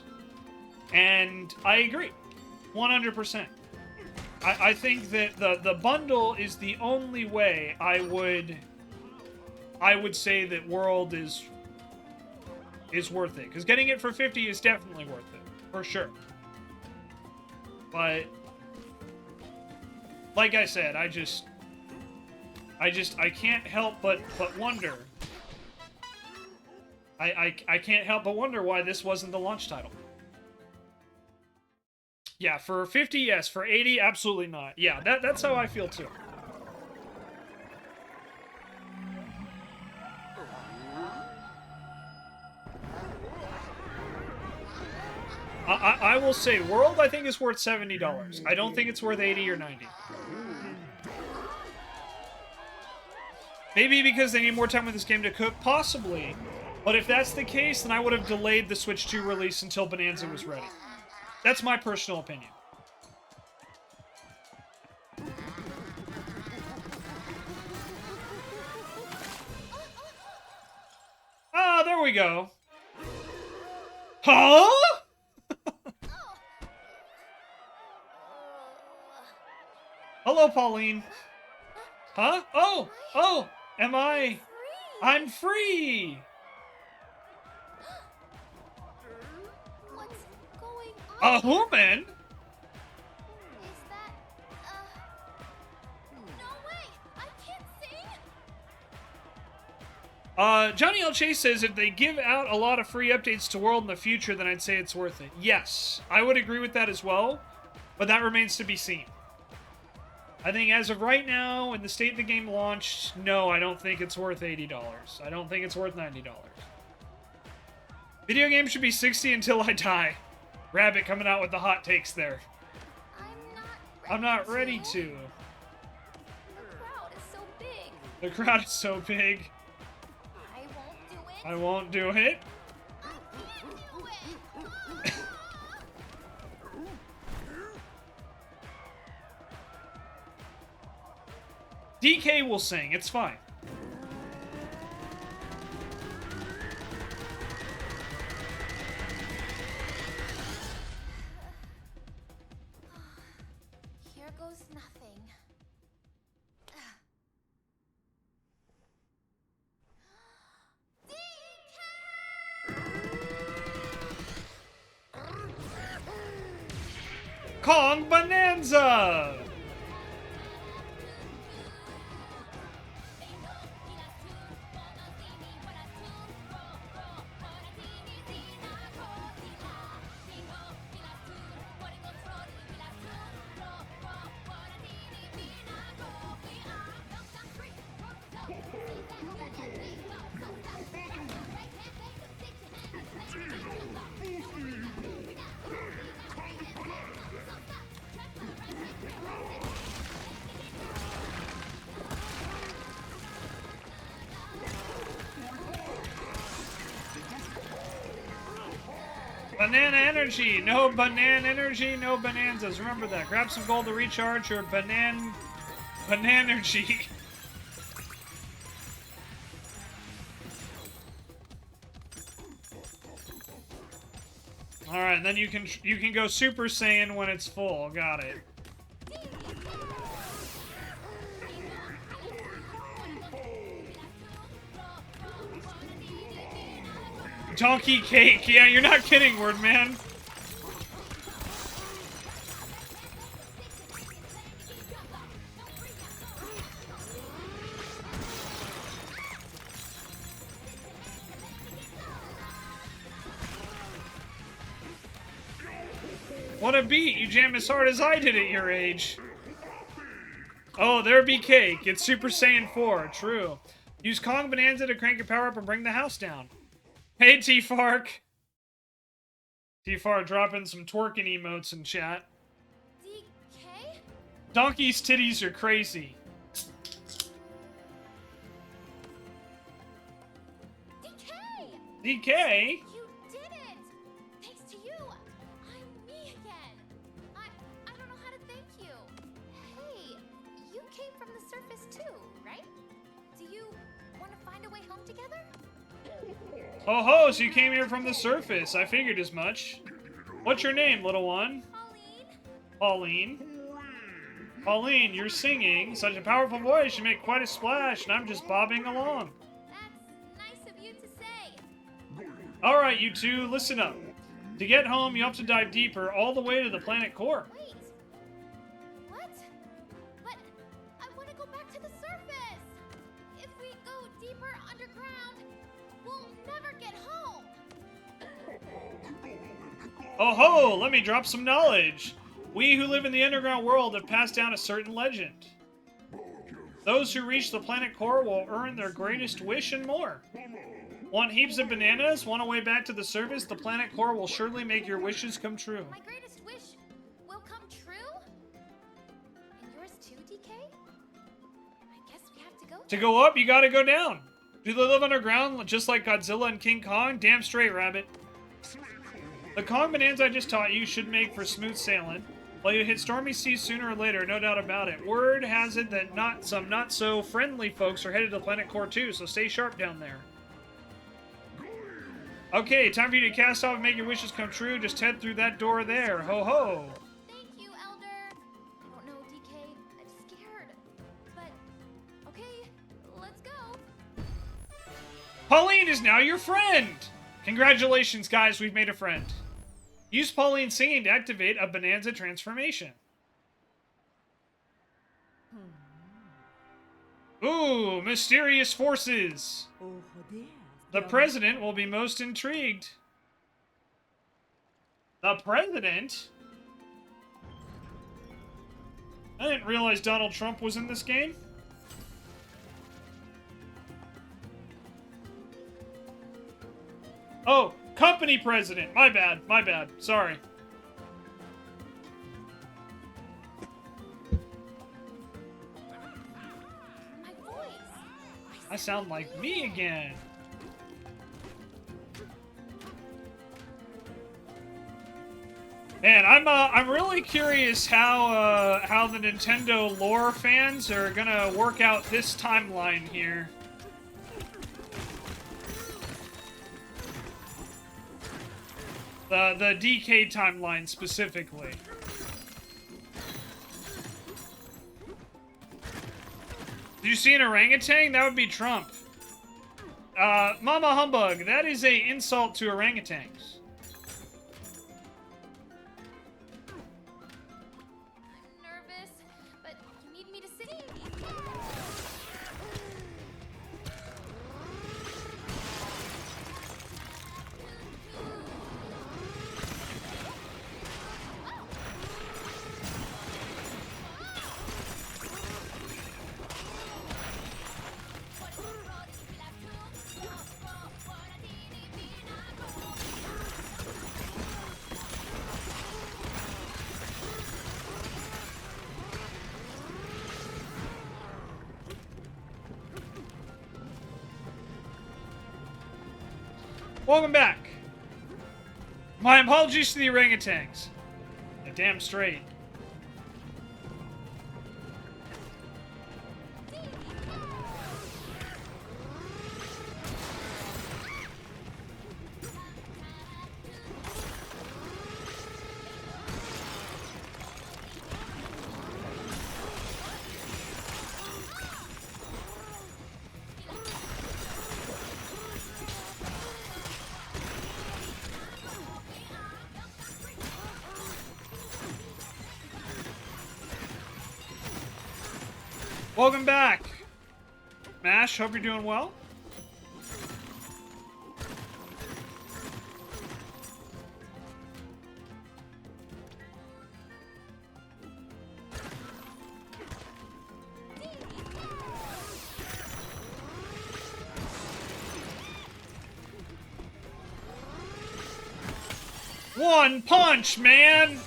S1: And I agree. 100%. I think that the bundle is the only way I would say that World is worth it. Because getting it for $50 is definitely worth it. For sure. But like I said, I can't help but wonder. I can't help but wonder why this wasn't the launch title. Yeah, for 50, yes. For 80, absolutely not. Yeah, that's how I feel too. I will say, World, I think, is worth $70. I don't think it's worth 80 or 90. Maybe because they need more time with this game to cook, possibly. But if that's the case, then I would have delayed the Switch 2 release until Bonanza was ready. That's my personal opinion. Ah, there we go. Huh? Hello, Pauline. Huh? Oh, am I? I'm free.
S4: What's going
S1: A
S4: on?
S1: human?
S4: Is that, no way! I can't sing!
S1: Johnny L. Chase says if they give out a lot of free updates to World in the future, then I'd say it's worth it. Yes, I would agree with that as well, but that remains to be seen. I think as of right now, in the state the game launched, no, I don't think it's worth $80. I don't think it's worth $90. Video games should be 60 until I die. Rabbit coming out with the hot takes there. I'm not ready to.
S4: The crowd is so big.
S1: The crowd is so big.
S4: I won't do it.
S1: I won't do it.
S4: I can't do it!
S1: DK will sing. It's fine.
S4: Here goes nothing.
S1: Kong Bananza! Banana energy! No banana energy, no bonanzas. Remember that. Grab some gold to recharge your energy. Alright, then you can go Super Saiyan when it's full. Got it. Donkey cake. Yeah, you're not kidding, Word Man. What a beat! You jam as hard as I did at your age. Oh, there be cake. It's Super Saiyan 4. True. Use Kong Bananza to crank your power up and bring the house down. Hey, T-Fark. T-Fark dropping some twerking emotes in chat.
S4: DK?
S1: Donkey's titties are crazy.
S4: DK!
S1: DK?
S4: You did it! Thanks to you, I'm me again. I don't know how to thank you. Hey, you came from the surface too, right? Do you want to find a way home together?
S1: Oh ho, so you came here from the surface. I figured as much. What's your name, little one?
S4: Pauline?
S1: Pauline. Pauline, you're singing. Such a powerful voice. You make quite a splash, and I'm just bobbing along.
S4: That's nice of you to say.
S1: Alright, you two, listen up. To get home, you have to dive deeper, all the way to the planet core.
S4: Wait. What? But I want to go back to the surface. If we go deeper underground, we'll never get home.
S1: Oh ho, let me drop some knowledge. We who live in the underground world have passed down a certain legend. Those who reach the planet core will earn their greatest wish and more. Want heaps of bananas? Want a way back to the surface? The planet core will surely make your wishes come true.
S4: My greatest wish will come true? And yours too, DK? I guess we have to go.
S1: To go up, you gotta go down. Do they live underground just like Godzilla and King Kong? Damn straight, rabbit. The Kong Bananza I just taught you should make for smooth sailing. Well, you hit stormy seas sooner or later, no doubt about it. Word has it that some not so friendly folks are headed to Planet Core 2, so stay sharp down there. Okay, time for you to cast off and make your wishes come true. Just head through that door there. Ho ho!
S4: Thank you, Elder. I don't know, DK. I'm scared. But, okay, let's go.
S1: Pauline is now your friend! Congratulations, guys, we've made a friend. Use Pauline singing to activate a Bonanza transformation. Ooh, mysterious forces. The president will be most intrigued. The president? I didn't realize Donald Trump was in this game. Oh, company president. My bad. My bad. Sorry.
S4: My voice.
S1: I sound like me again. Man, I'm really curious how the Nintendo lore fans are gonna work out this timeline here. The DK timeline specifically. Did you see an orangutan? That would be Trump. Mama Humbug, that is a insult to orangutans.
S4: I'm nervous, but you need me to sing?
S1: Welcome back. My apologies to the orangutans. They're damn straight. Welcome back. Mash, hope you're doing well. One punch, man!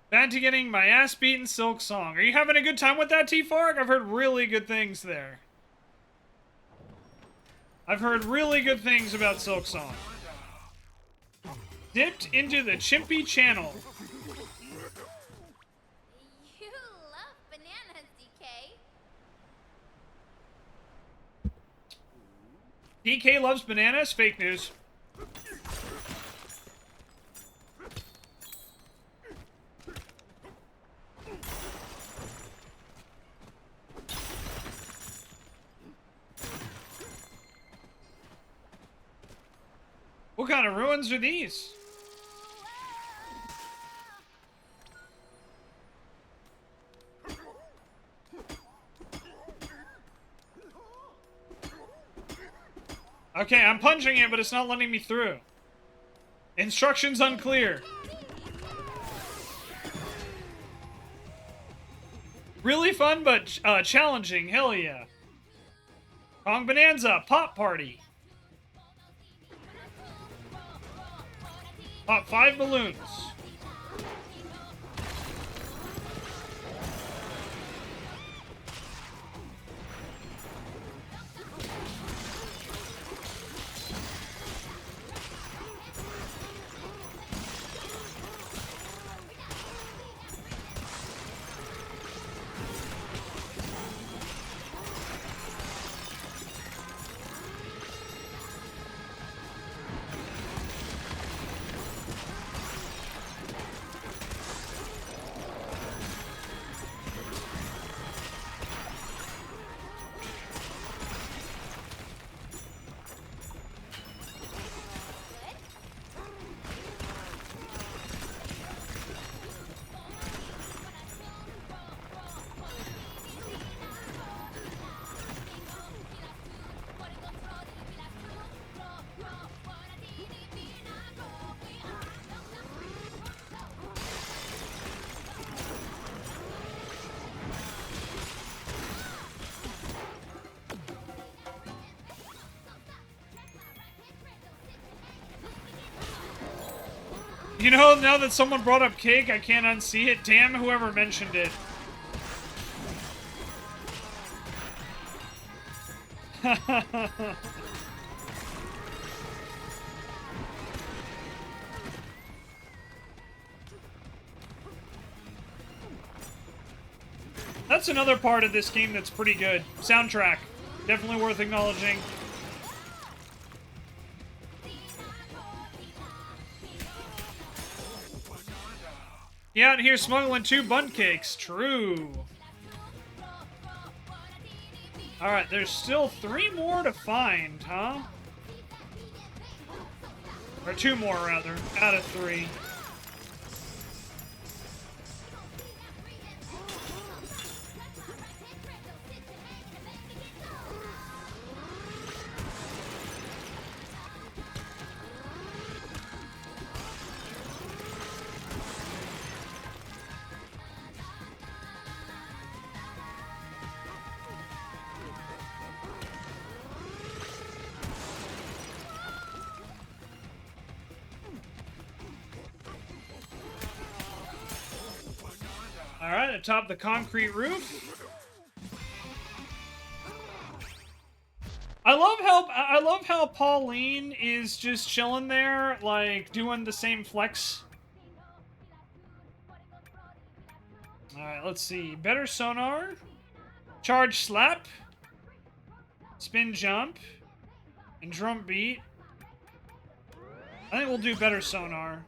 S1: Back to getting my ass beaten Silk Song. Are you having a good time with that, T-Fark? I've heard really good things there. I've heard really good things about Silk Song. Dipped into the Chimpy Channel.
S4: You love bananas, DK.
S1: DK loves bananas? Fake news. What kind of ruins are these? Okay, I'm punching it, but it's not letting me through. Instructions unclear. Really fun, but challenging. Hell yeah. Kong Bananza, pop party. Pop 5 balloons. You know, now that someone brought up cake, I can't unsee it. Damn whoever mentioned it. That's another part of this game that's pretty good. Soundtrack. Definitely worth acknowledging. Yeah, and here's smuggling 2 bun cakes. True. Alright, there's still 3 more to find, huh? Or 2 more, rather, out of 3. Alright, atop the concrete roof. I love how Pauline is just chilling there, like doing the same flex. Alright, let's see. Better sonar. Charge slap. Spin jump. And drum beat. I think we'll do better sonar.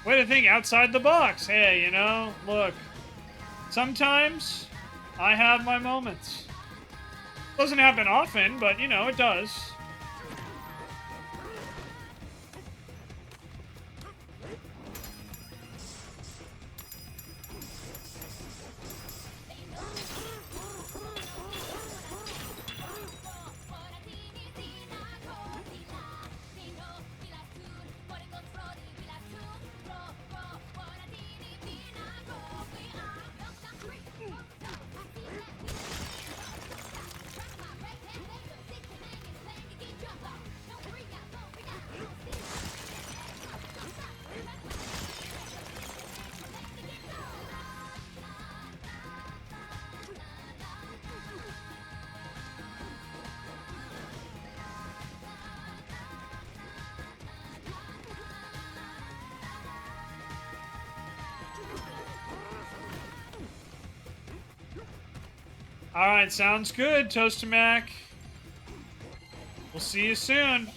S1: Way to think outside the box. Hey, you know, look. Sometimes I have my moments. Doesn't happen often, but, you know, it does. Alright, sounds good, Toastamac. We'll see you soon.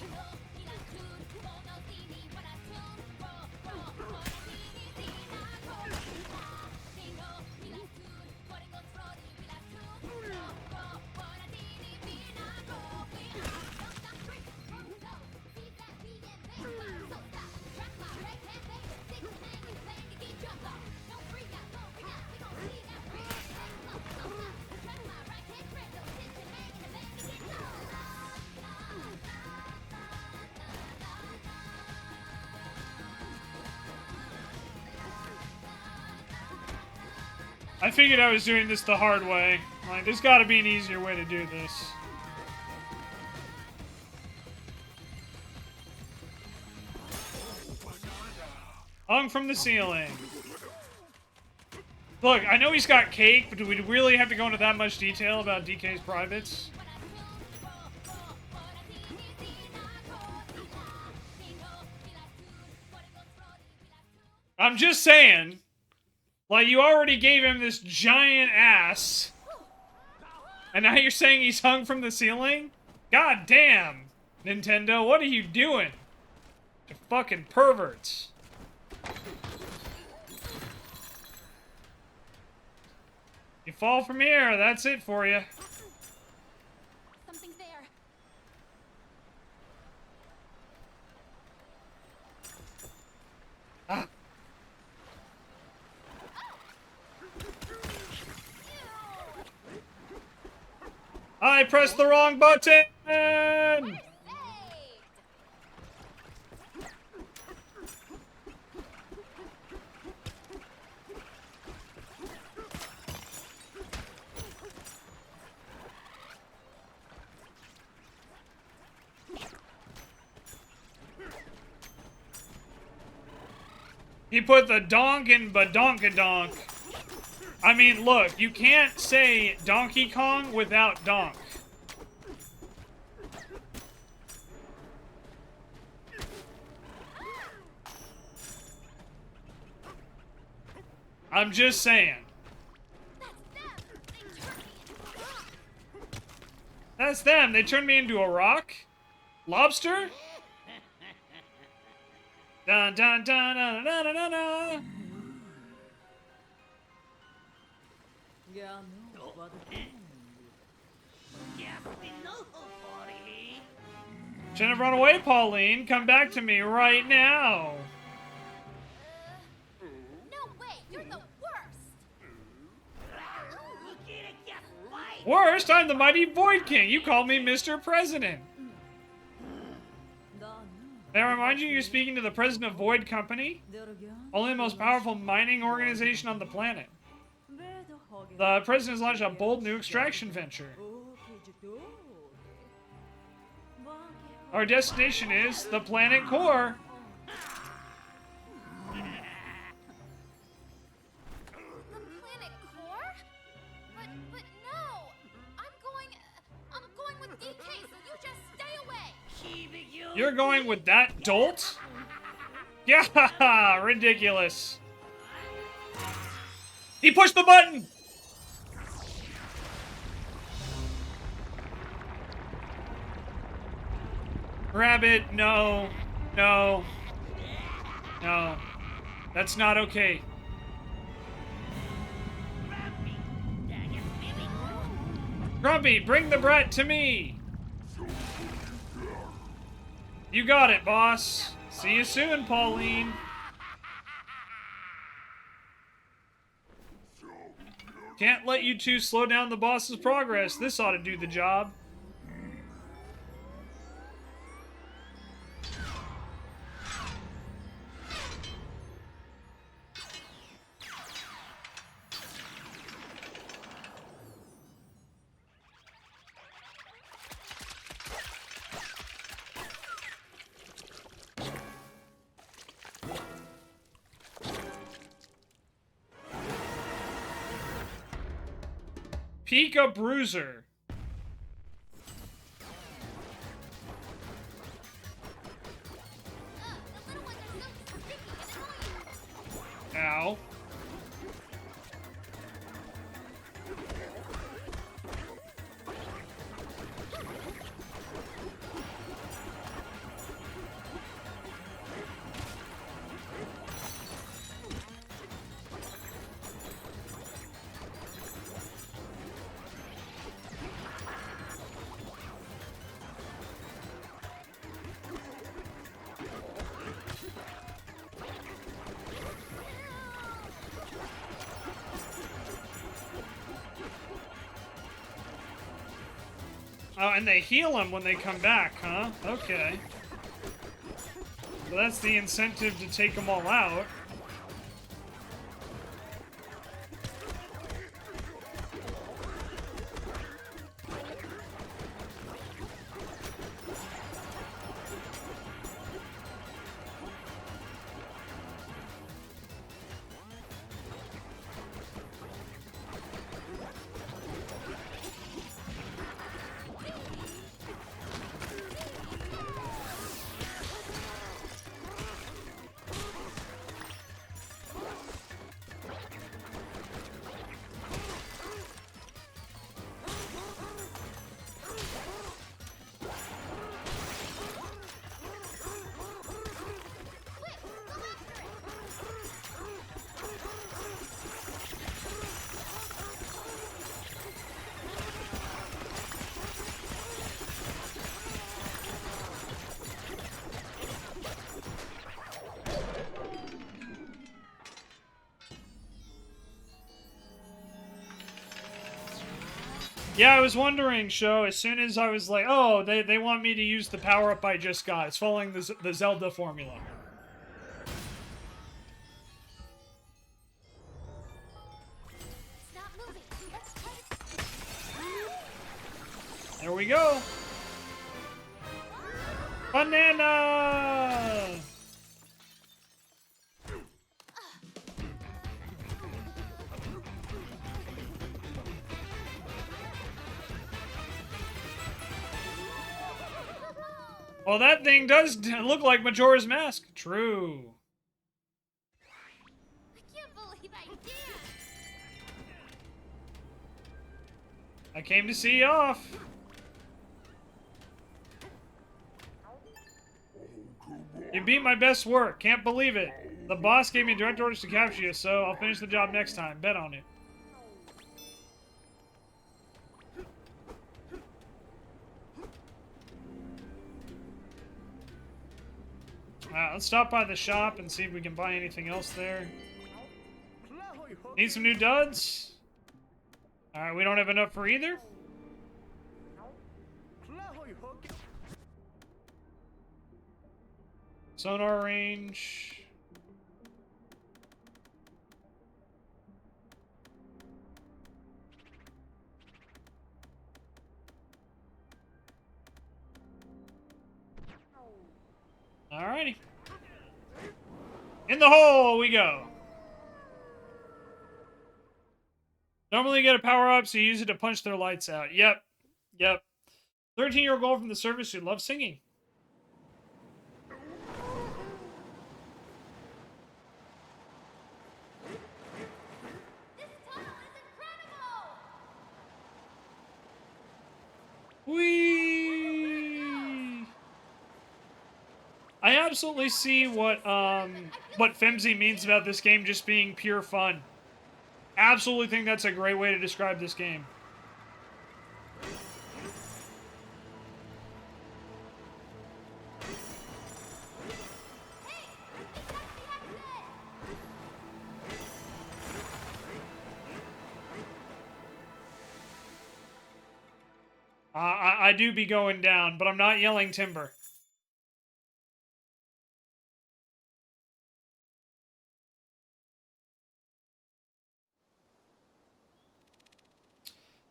S1: I figured I was doing this the hard way. Like, there's gotta be an easier way to do this. Hung from the ceiling. Look, I know he's got cake, but do we really have to go into that much detail about DK's privates? I'm just saying, like, you already gave him this giant ass, and now you're saying he's hung from the ceiling? God damn, Nintendo, what are you doing? You fucking perverts. You fall from here, that's it for you.
S4: Something's there.
S1: Ah. I pressed the wrong button!
S4: Saved.
S1: He put the donk in badonkadonk. I mean, look, you can't say Donkey Kong without donk. I'm just saying. That's them. They turned me into a rock? Lobster? Dun dun dun dun dun dun dun dun. Shouldn't have run away, Pauline. Come back to me right now.
S4: No way, you're the worst.
S1: Worst? I'm the mighty Void King. You called me Mr. President. May I remind you, you're speaking to the president of Void Company? Only the most powerful mining organization on the planet. The president has launched a bold new extraction venture. Our destination is the planet core.
S4: The planet core? But no. I'm going with DK, so you just stay away.
S1: You're going with that dolt? Yeah, ridiculous. He pushed the button! Grab it. No. No. No. That's not okay. Grumpy, bring the brat to me! You got it, boss. See you soon, Pauline. Can't let you two slow down the boss's progress. This ought to do the job. Pika Bruiser.
S4: The little ones are so sticky and annoying.
S1: Ow. Oh, and they heal him when they come back, huh? Okay. So that's the incentive to take them all out. Yeah, I was wondering, Sho, as soon as I was like, oh, they want me to use the power-up I just got. It's following the Zelda formula.
S4: It's not moving. Let's try to...
S1: There we go. Banana! Well, that thing does look like Majora's Mask. True.
S4: I can't believe I did.
S1: I came to see you off. You beat my best work. Can't believe it. The boss gave me direct orders to capture you, so I'll finish the job next time. Bet on it. Let's stop by the shop and see if we can buy anything else there. Need some new duds? Alright, we don't have enough for either. Sonar range. Alrighty. In the hole we go. Normally you get a power-up, so you use it to punch their lights out. Yep. 13-year-old girl from the service who loves singing.
S4: This tunnel is incredible.
S1: Whee! I absolutely see what Femzy means about this game just being pure fun. Absolutely think that's a great way to describe this game. I do be going down, but I'm not yelling timber.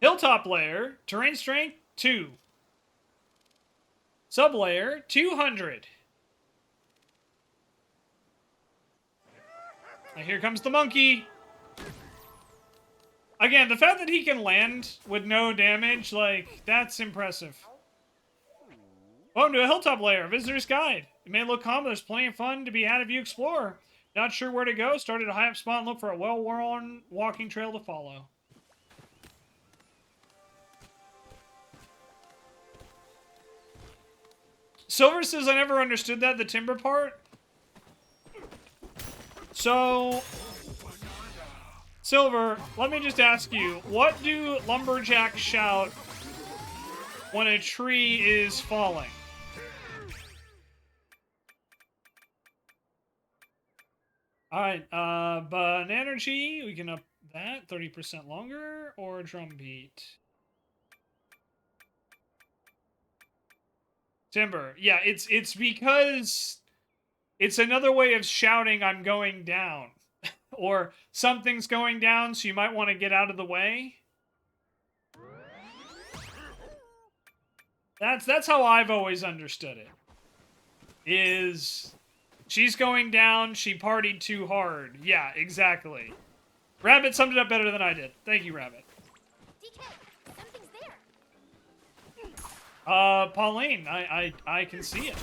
S1: Hilltop layer, terrain strength 2. Sublayer 200. And here comes the monkey. Again, the fact that he can land with no damage, like, that's impressive. Welcome to a hilltop layer, visitor's guide. It may look calm, but there's plenty of fun to be had if you explore. Not sure where to go? Start at a high up spot and look for a well-worn walking trail to follow. Silver says I never understood that, the timber part. So, Silver, let me just ask you, what do lumberjacks shout when a tree is falling? Alright, Bananergy, we can up that 30% longer, or drumbeat. Timber. Yeah, it's because it's another way of shouting I'm going down. Or something's going down, so you might want to get out of the way. That's how I've always understood it. Is she's going down, she partied too hard. Yeah, exactly. Rabbit summed it up better than I did. Thank you, Rabbit.
S4: DK, something's there.
S1: Pauline, I can see it.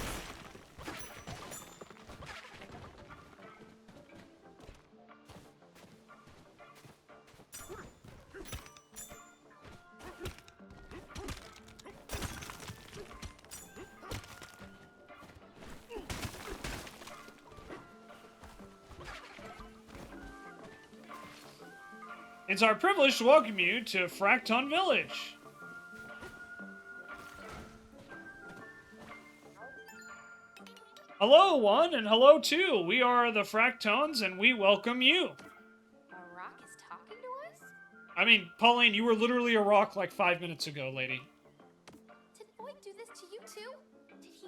S1: It's our privilege to welcome you to Fracton Village. Hello, 1, and hello, 2. We are the Fractones, and we welcome you.
S4: A rock is talking to us?
S1: I mean, Pauline, you were literally a rock like 5 minutes ago, lady.
S4: Did Void do this to you too?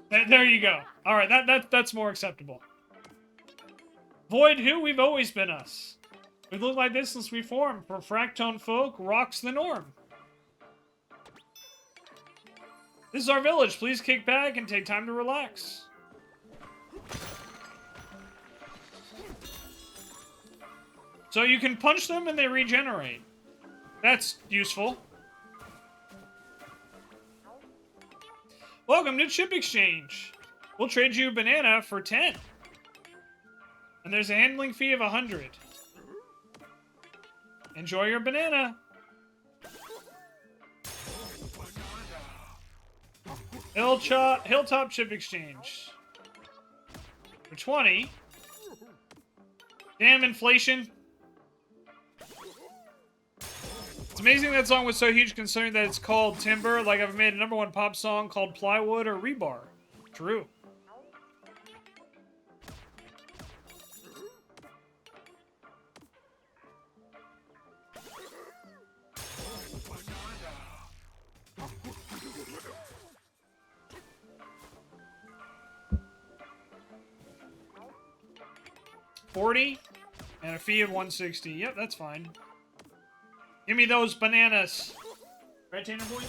S4: Did he?
S1: There you go. All right, that's more acceptable. Void who? We've always been us. We look like this since we formed. For Fractone folk, rock's the norm. This is our village. Please kick back and take time to relax. So you can punch them and they regenerate. That's useful. Welcome to Chip Exchange. We'll trade you a banana for 10. And there's a handling fee of 100. Enjoy your banana. Hilltop Chip Exchange. For 20. Damn inflation. It's amazing that song was so huge considering that it's called Timber. Like I've made a #1 pop song called Plywood or Rebar. True. $40 and a fee of $160. Yep, that's fine. Give me those bananas. Right, Tanner boy?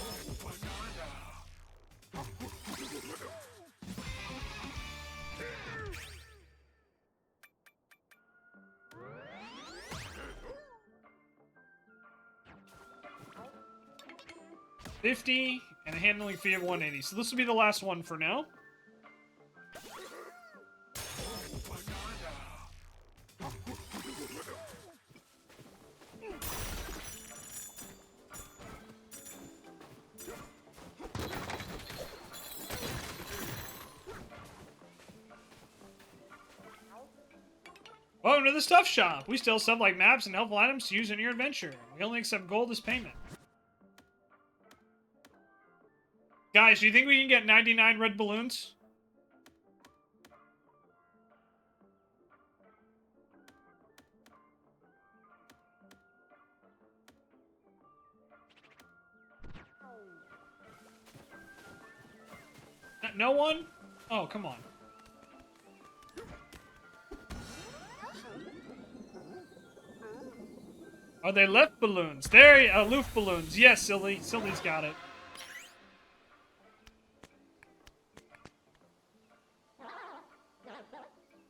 S1: $50 and a handling fee of $180. So this will be the last one for now. Welcome to the Stuff Shop. We sell stuff like maps and helpful items to use in your adventure. We only accept gold as payment. Guys, do you think we can get 99 red balloons? No one? Oh, come on. Are they left balloons? There, aloof balloons. Yes, Silly. Silly's got it.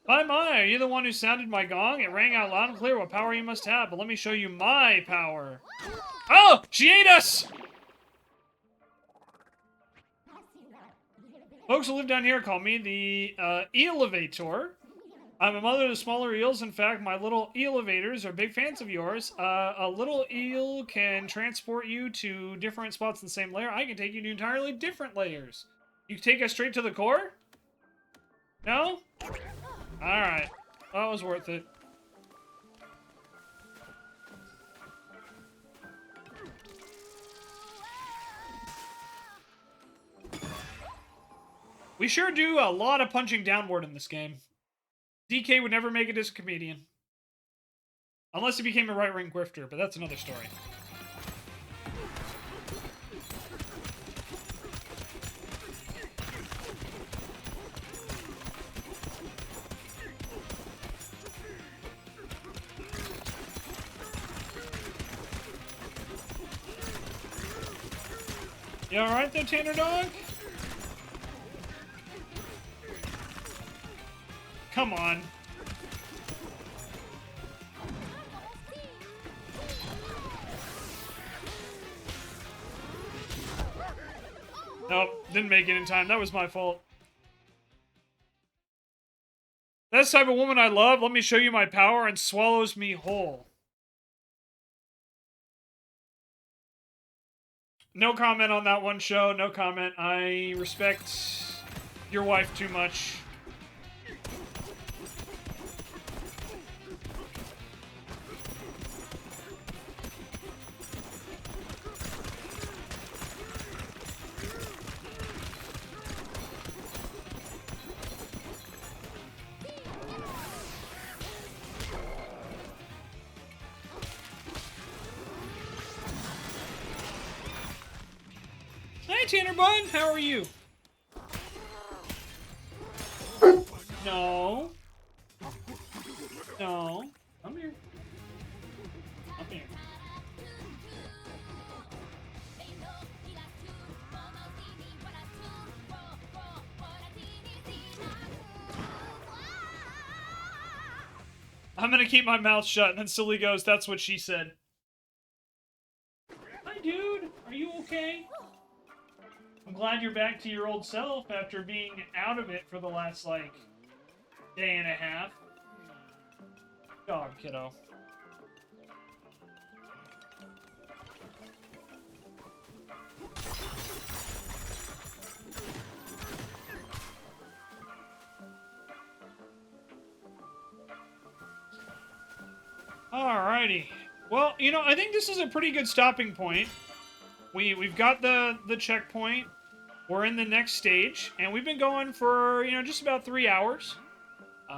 S1: My, are you the one who sounded my gong? It rang out loud and clear what power you must have, but let me show you my power. Oh! She ate us! Folks who live down here call me the Elevator. I'm a mother to smaller eels. In fact, my little elevators are big fans of yours. A little eel can transport you to different spots in the same layer. I can take you to entirely different layers. You can take us straight to the core? No? Alright. That was worth it. We sure do a lot of punching downward in this game. DK would never make it as a comedian. Unless he became a right-wing grifter, but that's another story. You alright there, Tanner Dog? Come on. Nope, didn't make it in time. That was my fault. That's the type of woman I love. Let me show you my power, and swallows me whole. No comment on that one, show. No comment. I respect your wife too much. Hi, Tanner Bun. How are you? No. No. Come here. Come here. I'm gonna keep my mouth shut. And then Silly goes, that's what she said. Hi, dude. Are you okay? I'm glad you're back to your old self after being out of it for the last, like, day and a half. Dog, kiddo. Alrighty. Well, you know, I think this is a pretty good stopping point. We've got the checkpoint. We're in the next stage, and we've been going for, you know, just about 3 hours,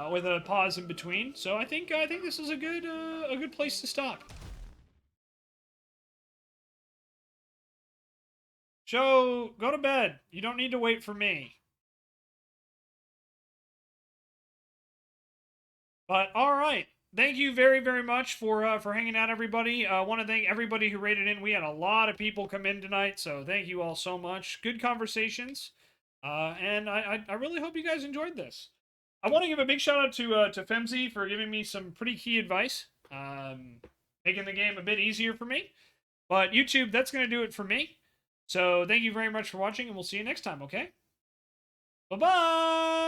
S1: with a pause in between. So I think this is a good place to stop. Joe, go to bed. You don't need to wait for me. But all right. Thank you very, very much for hanging out, everybody. I want to thank everybody who rated in. We had a lot of people come in tonight, so thank you all so much. Good conversations, and I really hope you guys enjoyed this. I want to give a big shout out to Femzy for giving me some pretty key advice, making the game a bit easier for me. But YouTube, that's going to do it for me. So thank you very much for watching, and we'll see you next time. Okay? Bye bye.